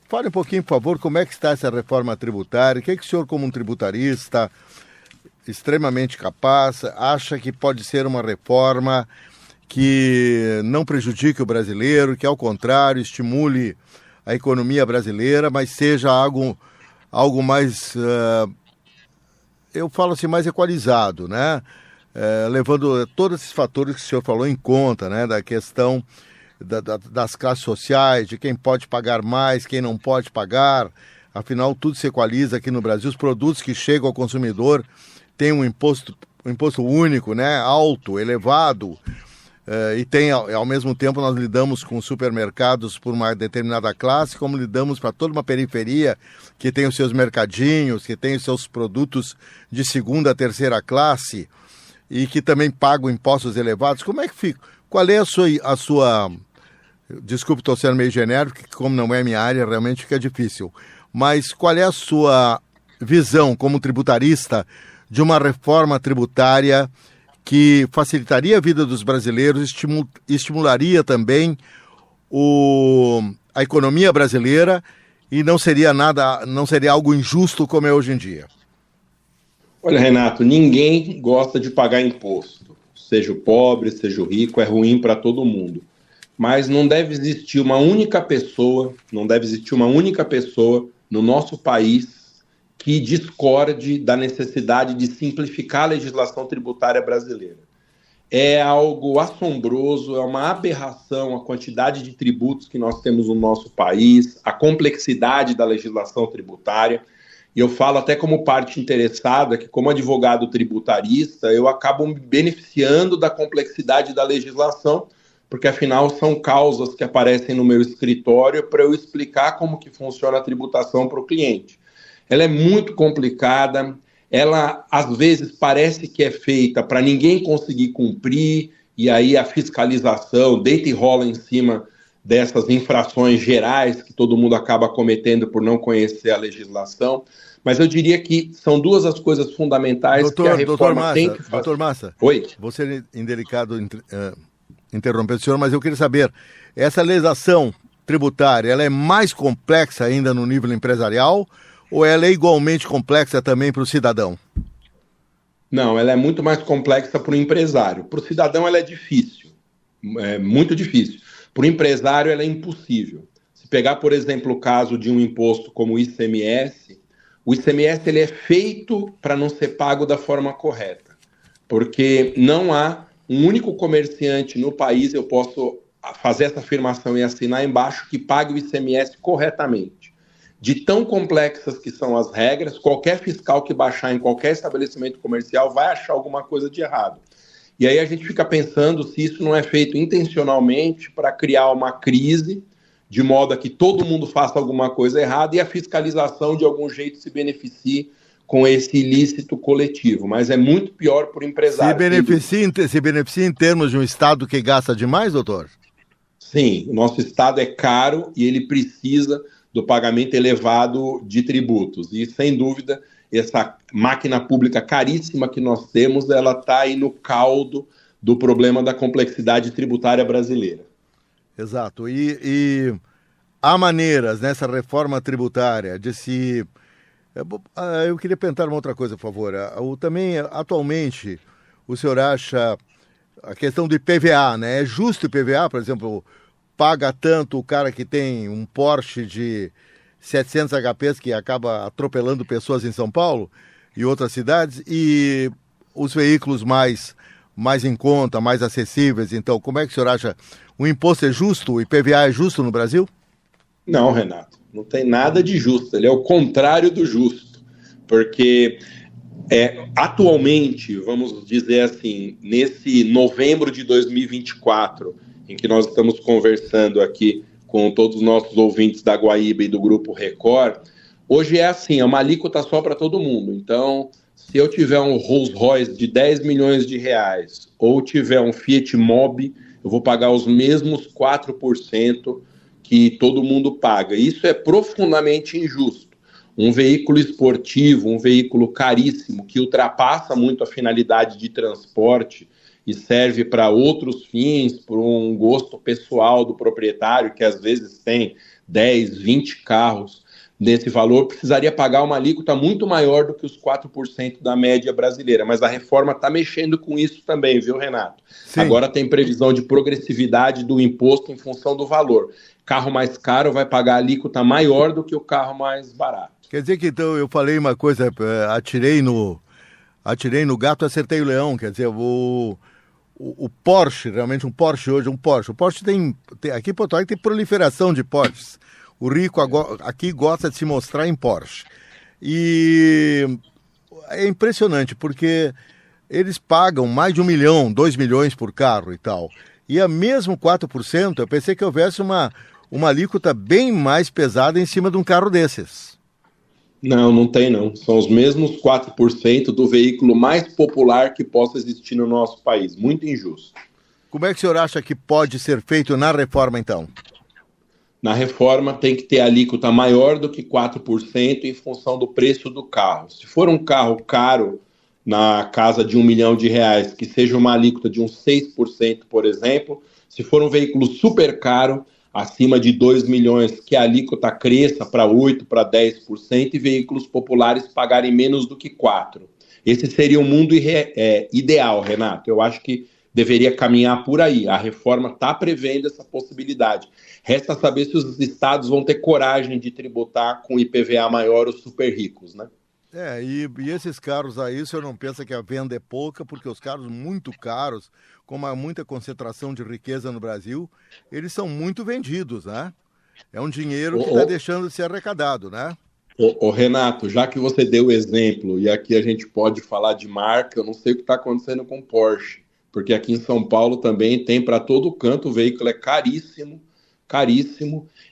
[SPEAKER 1] fale um pouquinho, por favor, como é que está essa reforma tributária, o que é que o senhor, como um tributarista extremamente capaz, acha que pode ser uma reforma que não prejudique o brasileiro, que ao contrário estimule a economia brasileira, mas seja algo mais, eu falo assim, mais equalizado, né? Levando todos esses fatores que o senhor falou em conta, né? Da questão das classes sociais, de quem pode pagar mais, quem não pode pagar. Afinal, tudo se equaliza aqui no Brasil. Os produtos que chegam ao consumidor têm um imposto único, né? Alto, elevado. E tem, ao mesmo tempo, nós lidamos com supermercados por uma determinada classe, como lidamos para toda uma periferia que tem os seus mercadinhos, que tem os seus produtos de segunda, terceira classe e que também pagam impostos elevados. Como é que fica? Qual é a sua... Desculpe, estou sendo meio genérico, porque como não é minha área, realmente fica difícil. Mas qual é a sua visão como tributarista de uma reforma tributária que facilitaria a vida dos brasileiros, estimularia também a economia brasileira e não seria algo injusto como é hoje em dia?
[SPEAKER 2] Olha, Renato, ninguém gosta de pagar imposto. Seja o pobre, seja o rico, é ruim para todo mundo. Mas não deve existir uma única pessoa no nosso país que discorde da necessidade de simplificar a legislação tributária brasileira. É algo assombroso, é uma aberração a quantidade de tributos que nós temos no nosso país, a complexidade da legislação tributária. E eu falo até como parte interessada que, como advogado tributarista, eu acabo me beneficiando da complexidade da legislação, porque afinal são causas que aparecem no meu escritório para eu explicar como que funciona a tributação para o cliente. Ela é muito complicada, ela às vezes parece que é feita para ninguém conseguir cumprir, e aí a fiscalização deita e rola em cima dessas infrações gerais que todo mundo acaba cometendo por não conhecer a legislação. Mas eu diria que são duas as coisas fundamentais que a reforma tem que fazer.
[SPEAKER 1] Doutor Massa,
[SPEAKER 2] oi?
[SPEAKER 1] Você é indelicado interromper o senhor, mas eu queria saber, essa legislação tributária, ela é mais complexa ainda no nível empresarial ou ela é igualmente complexa também para o cidadão?
[SPEAKER 2] Não, ela é muito mais complexa para o empresário. Para o cidadão ela é difícil, é muito difícil. Para o empresário ela é impossível. Se Se pegar, por exemplo, o caso de um imposto como o ICMS ele é feito para não ser pago da forma correta, porque não há um único comerciante no país, eu posso fazer essa afirmação e assinar embaixo, que pague o ICMS corretamente. De tão complexas que são as regras, qualquer fiscal que baixar em qualquer estabelecimento comercial vai achar alguma coisa de errado. E aí a gente fica pensando se isso não é feito intencionalmente para criar uma crise, de modo a que todo mundo faça alguma coisa errada e a fiscalização de algum jeito se beneficie com esse ilícito coletivo. Mas é muito pior para o empresário.
[SPEAKER 1] Se beneficia em termos de um Estado que gasta demais, doutor?
[SPEAKER 2] Sim, o nosso Estado é caro e ele precisa do pagamento elevado de tributos. E, sem dúvida, essa máquina pública caríssima que nós temos, ela está aí no caldo do problema da complexidade tributária brasileira.
[SPEAKER 1] Exato. E há maneiras nessa reforma tributária de se... Eu queria perguntar uma outra coisa, por favor. Também, atualmente, o senhor acha a questão do IPVA, né? É justo o IPVA, por exemplo, paga tanto o cara que tem um Porsche de 700 HPs que acaba atropelando pessoas em São Paulo e outras cidades, e os veículos mais em conta, mais acessíveis. Então, como é que o senhor acha? O imposto é justo? O IPVA é justo no Brasil?
[SPEAKER 2] Não, Renato, não tem nada de justo. Ele é o contrário do justo, porque atualmente, vamos dizer assim, nesse novembro de 2024, em que nós estamos conversando aqui com todos os nossos ouvintes da Guaíba e do Grupo Record, hoje é assim, é uma alíquota só para todo mundo. Então, se eu tiver um Rolls Royce de 10 milhões de reais ou tiver um Fiat Mobi, eu vou pagar os mesmos 4% que todo mundo paga. Isso é profundamente injusto. Um veículo esportivo, um veículo caríssimo, que ultrapassa muito a finalidade de transporte e serve para outros fins, por um gosto pessoal do proprietário, que às vezes tem 10, 20 carros nesse valor, precisaria pagar uma alíquota muito maior do que os 4% da média brasileira. Mas a reforma está mexendo com isso também, viu, Renato? Sim. Agora tem previsão de progressividade do imposto em função do valor. Carro mais caro vai pagar alíquota maior do que o carro mais barato.
[SPEAKER 1] Quer dizer que, então, eu falei uma coisa, atirei no gato, acertei o leão. Quer dizer, o Porsche, realmente um Porsche hoje, o Porsche tem aqui em Porto Alegre tem proliferação de Porsches. O rico aqui gosta de se mostrar em Porsche. E é impressionante, porque eles pagam mais de 1 milhão, 2 milhões por carro e tal. E a mesmo 4%, eu pensei que houvesse uma alíquota bem mais pesada em cima de um carro desses.
[SPEAKER 2] Não tem não. São os mesmos 4% do veículo mais popular que possa existir no nosso país. Muito injusto.
[SPEAKER 1] Como é que o senhor acha que pode ser feito na reforma, então?
[SPEAKER 2] Na reforma tem que ter alíquota maior do que 4% em função do preço do carro. Se for um carro caro, na casa de 1 milhão de reais, que seja uma alíquota de uns 6%, por exemplo. Se for um veículo super caro, acima de 2 milhões, que a alíquota cresça para 8%, para 10%, e veículos populares pagarem menos do que 4%. Esse seria o mundo ideal, Renato. Eu acho que deveria caminhar por aí. A reforma está prevendo essa possibilidade. Resta saber se os estados vão ter coragem de tributar com IPVA maior os super ricos, né?
[SPEAKER 1] E esses carros aí, o senhor não pensa que a venda é pouca, porque os carros muito caros, como há muita concentração de riqueza no Brasil, eles são muito vendidos, né? É um dinheiro que está deixando de ser arrecadado, né?
[SPEAKER 2] Renato, já que você deu o exemplo, e aqui a gente pode falar de marca, eu não sei o que está acontecendo com o Porsche, porque aqui em São Paulo também tem para todo canto, o veículo é caríssimo,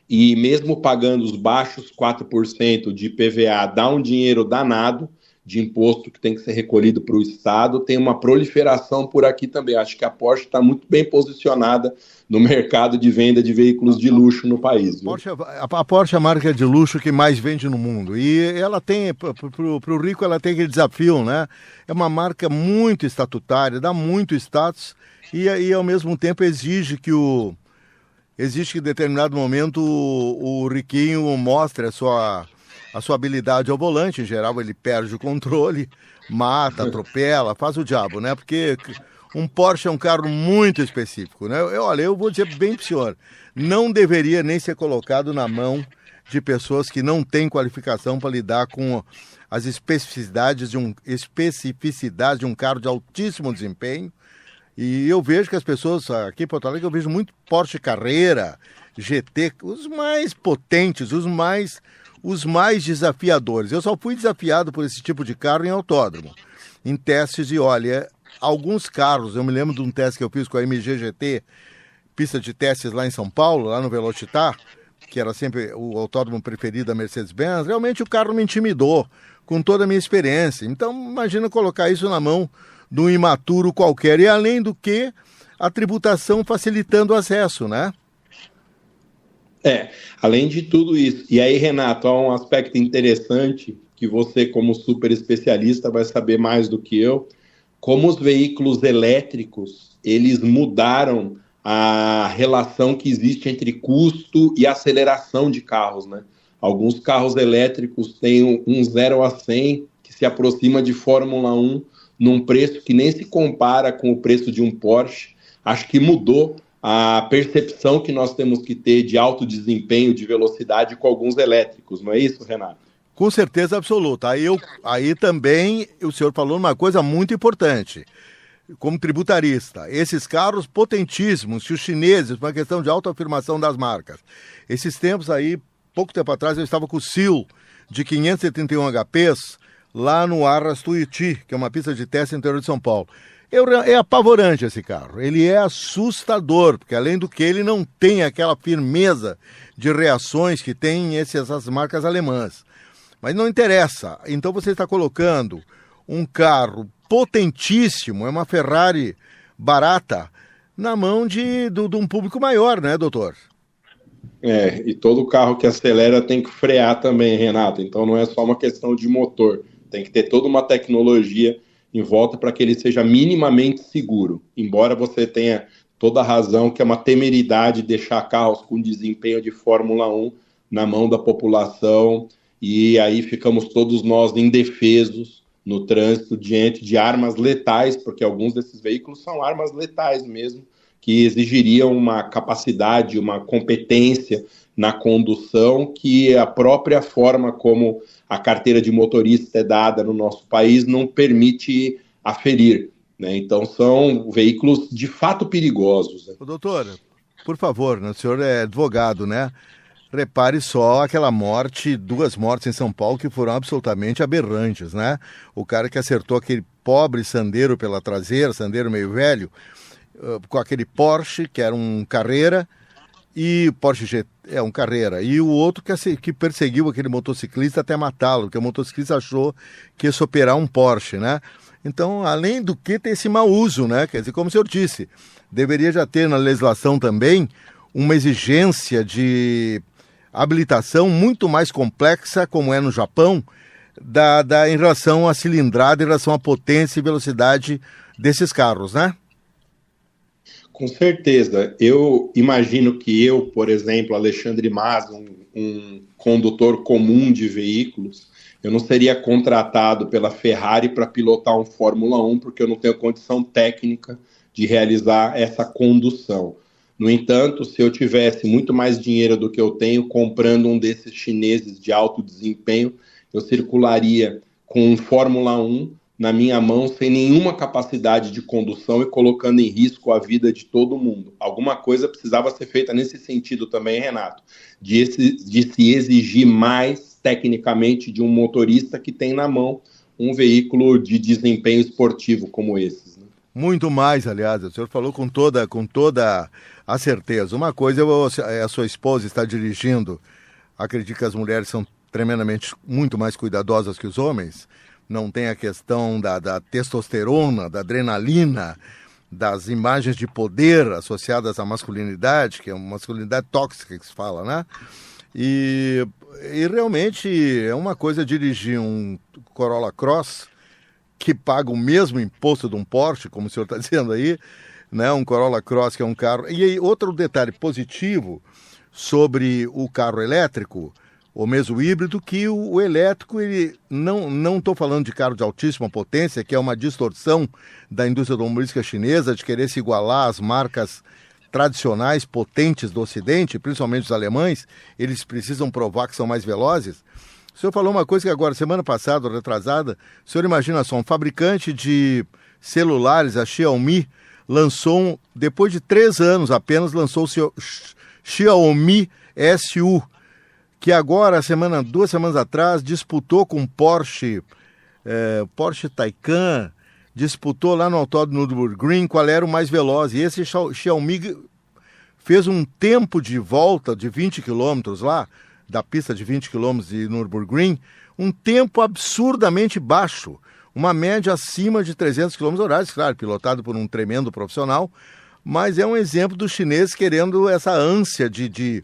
[SPEAKER 2] e mesmo pagando os baixos 4% de IPVA, dá um dinheiro danado de imposto que tem que ser recolhido para o Estado, tem uma proliferação por aqui também. Acho que a Porsche está muito bem posicionada no mercado de venda de veículos de luxo no país.
[SPEAKER 1] A Porsche é a marca de luxo que mais vende no mundo, e ela tem, para o rico, ela tem aquele desafio, né? É uma marca muito estatutária, dá muito status, e ao mesmo tempo exige que em determinado momento o riquinho mostre a sua habilidade ao volante. Em geral, ele perde o controle, mata, atropela, faz o diabo, né? Porque Um Porsche é um carro muito específico, né? Olha, eu vou dizer bem para o senhor, não deveria nem ser colocado na mão de pessoas que não têm qualificação para lidar com as especificidades de um carro de altíssimo desempenho. E eu vejo que as pessoas aqui em Porto Alegre, eu vejo muito Porsche Carrera, GT, os mais potentes, os mais desafiadores. Eu só fui desafiado por esse tipo de carro em autódromo, em testes de, olha, alguns carros, eu me lembro de um teste que eu fiz com a MG GT, pista de testes lá em São Paulo, lá no Velocitar, que era sempre o autódromo preferido da Mercedes-Benz, realmente o carro me intimidou com toda a minha experiência. Então, imagina colocar isso na mão de um imaturo qualquer. E além do que, a tributação facilitando o acesso, né?
[SPEAKER 2] Além de tudo isso. E aí, Renato, há um aspecto interessante que você, como super especialista, vai saber mais do que eu. Como os veículos elétricos, eles mudaram a relação que existe entre custo e aceleração de carros, né? Alguns carros elétricos têm um 0 a 100 que se aproxima de Fórmula 1 num preço que nem se compara com o preço de um Porsche. Acho que mudou a percepção que nós temos que ter de alto desempenho, de velocidade com alguns elétricos, não é isso, Renato?
[SPEAKER 1] Com certeza absoluta. Aí também o senhor falou uma coisa muito importante. Como tributarista, esses carros potentíssimos, que os chineses, uma questão de autoafirmação das marcas. Esses tempos aí, pouco tempo atrás, eu estava com o Seal de 531 HPs lá no Arras Tuiuti, que é uma pista de teste no interior de São Paulo. É apavorante esse carro, ele é assustador, porque além do que ele não tem aquela firmeza de reações que tem essas marcas alemãs. Mas não interessa, então você está colocando um carro potentíssimo, é uma Ferrari barata, na mão de um público maior, né, doutor?
[SPEAKER 2] E todo carro que acelera tem que frear também, Renato, então não é só uma questão de motor, tem que ter toda uma tecnologia em volta para que ele seja minimamente seguro, embora você tenha toda a razão que é uma temeridade deixar carros com desempenho de Fórmula 1 na mão da população, e aí ficamos todos nós indefesos no trânsito diante de armas letais, porque alguns desses veículos são armas letais mesmo, que exigiriam uma capacidade, uma competência na condução que a própria forma como a carteira de motorista é dada no nosso país não permite aferir, né? Então são veículos de fato perigosos. Né?
[SPEAKER 1] Doutor, por favor, né? O senhor é advogado, né? Repare só aquela morte, 2 mortes em São Paulo que foram absolutamente aberrantes, né? O cara que acertou aquele pobre Sandero pela traseira, Sandero meio velho, com aquele Porsche, que era um Carrera, e Porsche GT, um Carrera, e o outro que perseguiu aquele motociclista até matá-lo, porque o motociclista achou que ia superar um Porsche, né? Então, além do que, tem esse mau uso, né? Quer dizer, como o senhor disse, deveria já ter na legislação também uma exigência de habilitação muito mais complexa, como é no Japão, em relação à cilindrada, em relação à potência e velocidade desses carros, né?
[SPEAKER 2] Com certeza. Eu imagino que eu, por exemplo, Alexandre Mas, um condutor comum de veículos, eu não seria contratado pela Ferrari para pilotar um Fórmula 1, porque eu não tenho condição técnica de realizar essa condução. No entanto, se eu tivesse muito mais dinheiro do que eu tenho, comprando um desses chineses de alto desempenho, eu circularia com um Fórmula 1 na minha mão, sem nenhuma capacidade de condução e colocando em risco a vida de todo mundo. Alguma coisa precisava ser feita nesse sentido também, Renato, de se exigir mais tecnicamente de um motorista que tem na mão um veículo de desempenho esportivo como esses. Né?
[SPEAKER 1] Muito mais, aliás, o senhor falou com toda a certeza. Uma coisa a sua esposa está dirigindo, acredito que as mulheres são tremendamente muito mais cuidadosas que os homens, não tem a questão da testosterona, da adrenalina, das imagens de poder associadas à masculinidade, que é uma masculinidade tóxica que se fala, né? E realmente é uma coisa dirigir um Corolla Cross, que paga o mesmo imposto de um Porsche, como o senhor está dizendo aí, né? Um Corolla Cross que é um carro... E aí, outro detalhe positivo sobre o carro elétrico, ou mesmo híbrido, que o elétrico, ele não estou falando de carro de altíssima potência, que é uma distorção da indústria automobilística chinesa de querer se igualar às marcas tradicionais, potentes do Ocidente, principalmente os alemães. Eles precisam provar que são mais velozes. O senhor falou uma coisa que agora, semana passada, retrasada, o senhor imagina só, um fabricante de celulares, a Xiaomi, lançou, depois de 3 anos apenas, lançou o Xiaomi SU, que agora, 2 semanas atrás, disputou com Porsche Taycan, disputou lá no Autódromo Nürburgring qual era o mais veloz. E esse Xiaomi fez um tempo de volta de 20 quilômetros lá, da pista de 20 quilômetros de Nürburgring, um tempo absurdamente baixo, uma média acima de 300 km/h, claro, pilotado por um tremendo profissional, mas é um exemplo dos chineses querendo essa ânsia de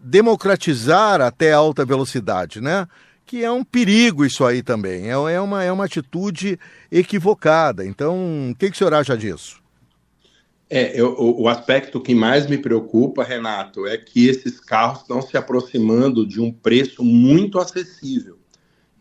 [SPEAKER 1] democratizar até a alta velocidade, né? Que é um perigo isso aí também, é uma atitude equivocada. Então, o que o senhor acha disso?
[SPEAKER 2] O aspecto que mais me preocupa, Renato, é que esses carros estão se aproximando de um preço muito acessível.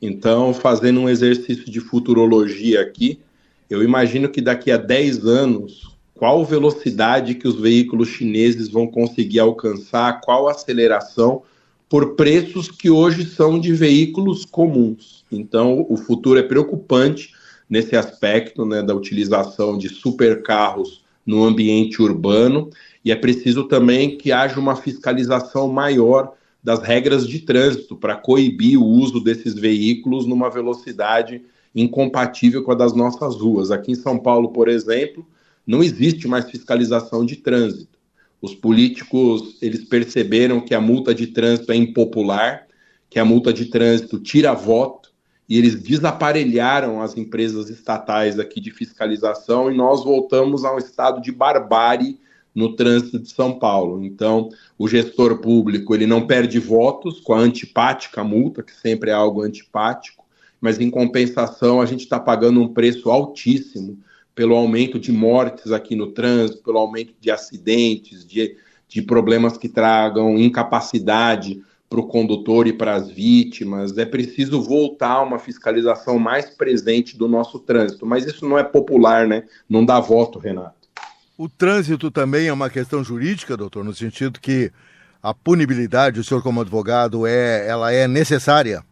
[SPEAKER 2] Então, fazendo um exercício de futurologia aqui, eu imagino que daqui a 10 anos, qual velocidade que os veículos chineses vão conseguir alcançar, qual aceleração, por preços que hoje são de veículos comuns. Então, o futuro é preocupante nesse aspecto, né, da utilização de supercarros no ambiente urbano, e é preciso também que haja uma fiscalização maior das regras de trânsito para coibir o uso desses veículos numa velocidade incompatível com a das nossas ruas. Aqui em São Paulo, por exemplo, não existe mais fiscalização de trânsito. Os políticos, eles perceberam que a multa de trânsito é impopular, que a multa de trânsito tira voto, e eles desaparelharam as empresas estatais aqui de fiscalização, e nós voltamos a um estado de barbárie no trânsito de São Paulo. Então, o gestor público, ele não perde votos com a antipática multa, que sempre é algo antipático, mas em compensação a gente está pagando um preço altíssimo pelo aumento de mortes aqui no trânsito, pelo aumento de acidentes, de problemas que tragam incapacidade para o condutor e para as vítimas. É preciso voltar a uma fiscalização mais presente do nosso trânsito, mas isso não é popular, né? Não dá voto, Renato.
[SPEAKER 1] O trânsito também é uma questão jurídica, doutor, no sentido que a punibilidade, o senhor como advogado, ela é necessária?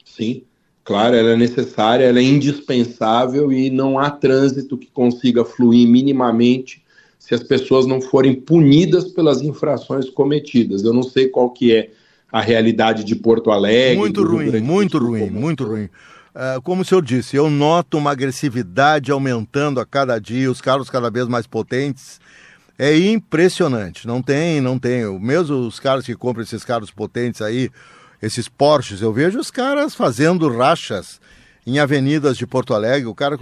[SPEAKER 2] Sim, claro, ela é necessária, ela é indispensável, e não há trânsito que consiga fluir minimamente se as pessoas não forem punidas pelas infrações cometidas. Eu não sei qual que é a realidade de Porto Alegre.
[SPEAKER 1] Muito ruim. Como o senhor disse, eu noto uma agressividade aumentando a cada dia, os carros cada vez mais potentes. É impressionante, não tem. Mesmo os caras que compram esses carros potentes aí, esses Porsches, eu vejo os caras fazendo rachas em avenidas de Porto Alegre. O cara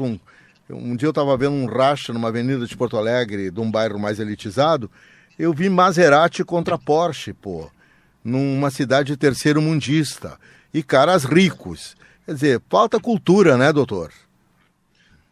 [SPEAKER 1] um dia eu estava vendo um racha numa avenida de Porto Alegre, de um bairro mais elitizado, eu vi Maserati contra Porsche, numa cidade terceiro-mundista, e caras ricos. Quer dizer, falta cultura, né, doutor?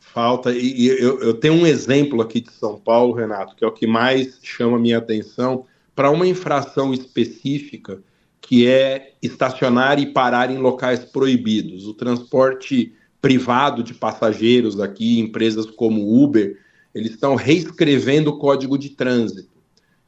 [SPEAKER 2] Falta, e eu tenho um exemplo aqui de São Paulo, Renato, que é o que mais chama a minha atenção, para uma infração específica, que é estacionar e parar em locais proibidos. O transporte privado de passageiros aqui, empresas como Uber, eles estão reescrevendo o código de trânsito.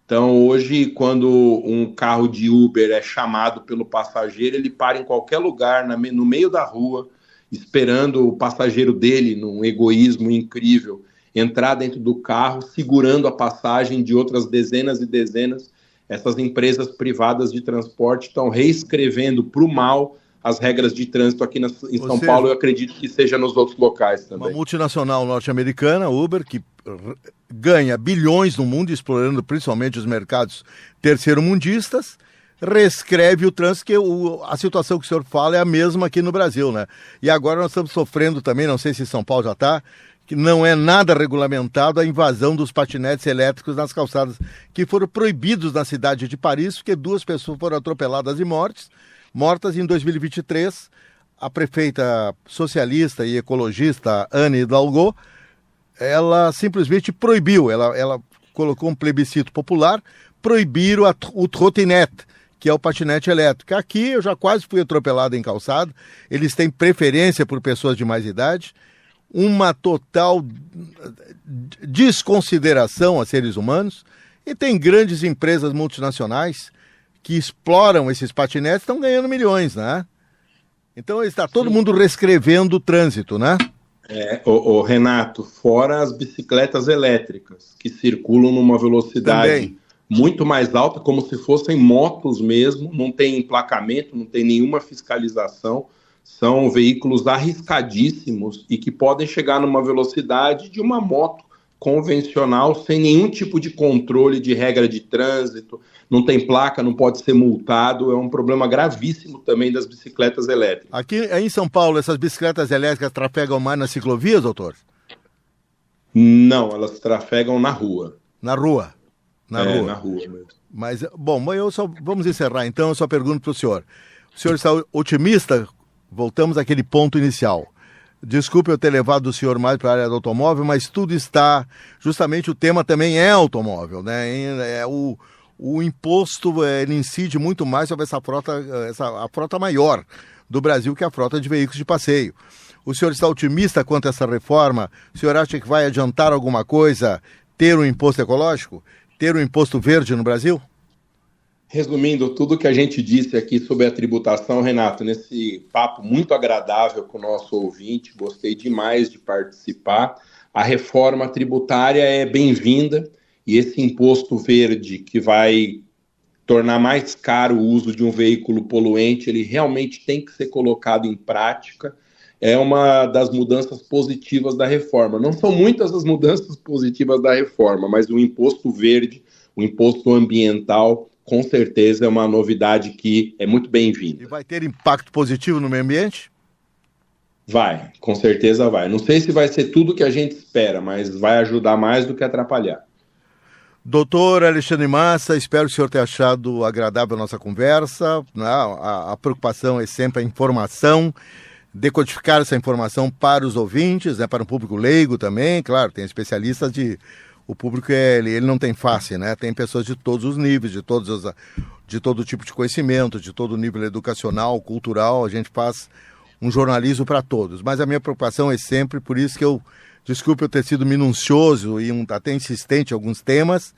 [SPEAKER 2] Então, hoje, quando um carro de Uber é chamado pelo passageiro, ele para em qualquer lugar, no meio da rua, esperando o passageiro dele, num egoísmo incrível, entrar dentro do carro, segurando a passagem de outras dezenas e dezenas. Essas empresas privadas de transporte estão reescrevendo para o mal as regras de trânsito aqui em São Paulo. Eu acredito que seja nos outros locais também.
[SPEAKER 1] Uma multinacional norte-americana, Uber, que ganha bilhões no mundo, explorando principalmente os mercados terceiro-mundistas, reescreve o trânsito, que a situação que o senhor fala é a mesma aqui no Brasil, né? E agora nós estamos sofrendo também, não sei se São Paulo já está, que não é nada regulamentado a invasão dos patinetes elétricos nas calçadas, que foram proibidos na cidade de Paris, porque 2 pessoas foram atropeladas e mortas em 2023. A prefeita socialista e ecologista Anne Hidalgo, ela simplesmente proibiu, ela colocou um plebiscito popular, proibir o trottinete, que é o patinete elétrico. Aqui eu já quase fui atropelado em calçada, eles têm preferência por pessoas de mais idade, uma total desconsideração a seres humanos, e tem grandes empresas multinacionais que exploram esses patinetes, estão ganhando milhões, né? Então está todo mundo reescrevendo o trânsito, né?
[SPEAKER 2] Renato, fora as bicicletas elétricas, que circulam numa velocidade
[SPEAKER 1] também
[SPEAKER 2] muito mais alta, como se fossem motos mesmo, não tem emplacamento, não tem nenhuma fiscalização, são veículos arriscadíssimos e que podem chegar numa velocidade de uma moto convencional, sem nenhum tipo de controle de regra de trânsito, não tem placa, não pode ser multado, é um problema gravíssimo também das bicicletas elétricas.
[SPEAKER 1] Aqui em São Paulo, essas bicicletas elétricas trafegam mais nas ciclovias, doutor?
[SPEAKER 2] Não, elas trafegam na rua.
[SPEAKER 1] Na rua?
[SPEAKER 2] Na rua mesmo.
[SPEAKER 1] Mas, bom, vamos encerrar então, eu só pergunto para o senhor. O senhor está otimista? Voltamos àquele ponto inicial. Desculpe eu ter levado o senhor mais para a área do automóvel, mas tudo está... Justamente o tema também é automóvel, né? O imposto ele incide muito mais sobre a frota maior do Brasil, que é a frota de veículos de passeio. O senhor está otimista quanto a essa reforma? O senhor acha que vai adiantar alguma coisa ter um imposto ecológico? Ter um imposto verde no Brasil?
[SPEAKER 2] Resumindo tudo que a gente disse aqui sobre a tributação, Renato, nesse papo muito agradável com o nosso ouvinte, gostei demais de participar. A reforma tributária é bem-vinda e esse imposto verde que vai tornar mais caro o uso de um veículo poluente, ele realmente tem que ser colocado em prática. É uma das mudanças positivas da reforma. Não são muitas as mudanças positivas da reforma, mas o imposto verde, o imposto ambiental, com certeza é uma novidade que é muito bem-vinda.
[SPEAKER 1] E vai ter impacto positivo no meio ambiente?
[SPEAKER 2] Vai, com certeza vai. Não sei se vai ser tudo que a gente espera, mas vai ajudar mais do que atrapalhar.
[SPEAKER 1] Doutor Alexandre Massa, espero que o senhor tenha achado agradável a nossa conversa. A preocupação é sempre a informação, decodificar essa informação para os ouvintes, né, para o público leigo também. Claro, tem especialistas o público ele não tem face, né? Tem pessoas de todos os níveis, de todo tipo de conhecimento, de todo nível educacional, cultural. A gente faz um jornalismo para todos. Mas a minha preocupação é sempre, por isso que desculpe eu ter sido minucioso e até insistente em alguns temas,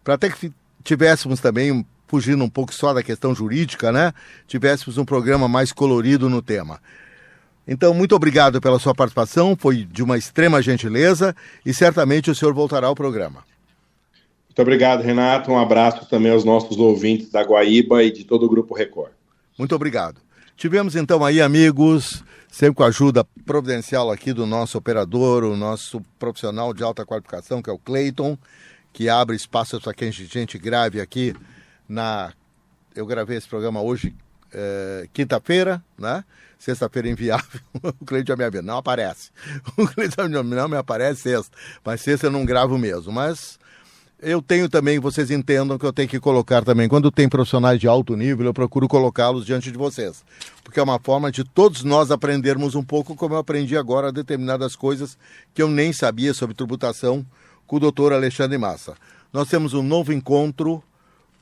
[SPEAKER 1] para até que tivéssemos também, fugindo um pouco só da questão jurídica, né? Tivéssemos um programa mais colorido no tema. Então, muito obrigado pela sua participação, foi de uma extrema gentileza e certamente o senhor voltará ao programa.
[SPEAKER 2] Muito obrigado, Renato. Um abraço também aos nossos ouvintes da Guaíba e de todo o Grupo Record.
[SPEAKER 1] Muito obrigado. Tivemos então aí, amigos, sempre com a ajuda providencial aqui do nosso operador, o nosso profissional de alta qualificação, que é o Cleiton, que abre espaço para que a gente grave aqui Eu gravei esse programa hoje, quinta-feira, né? Sexta-feira inviável, o Cleiton já me avisa, não aparece. O Cleiton não me aparece sexta, mas sexta eu não gravo mesmo. Mas eu tenho também, vocês entendam que eu tenho que colocar também, quando tem profissionais de alto nível, eu procuro colocá-los diante de vocês. Porque é uma forma de todos nós aprendermos um pouco, como eu aprendi agora determinadas coisas que eu nem sabia sobre tributação com o doutor Alexandre Massa. Nós temos um novo encontro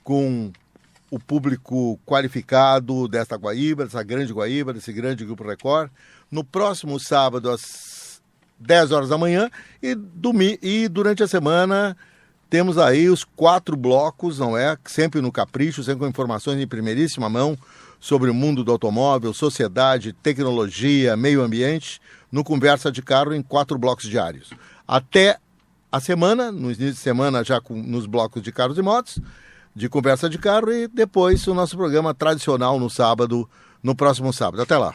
[SPEAKER 1] com o público qualificado desta Guaíba, dessa grande Guaíba, desse grande Grupo Record, no próximo sábado às 10 horas da manhã e durante a semana temos aí os 4 blocos, não é? Sempre no capricho, sempre com informações em primeiríssima mão sobre o mundo do automóvel, sociedade, tecnologia, meio ambiente, no Conversa de Carro em 4 blocos diários. Até a semana, no início de semana já nos blocos de carros e motos, de Conversa de Carro e depois o nosso programa tradicional no próximo sábado. Até lá.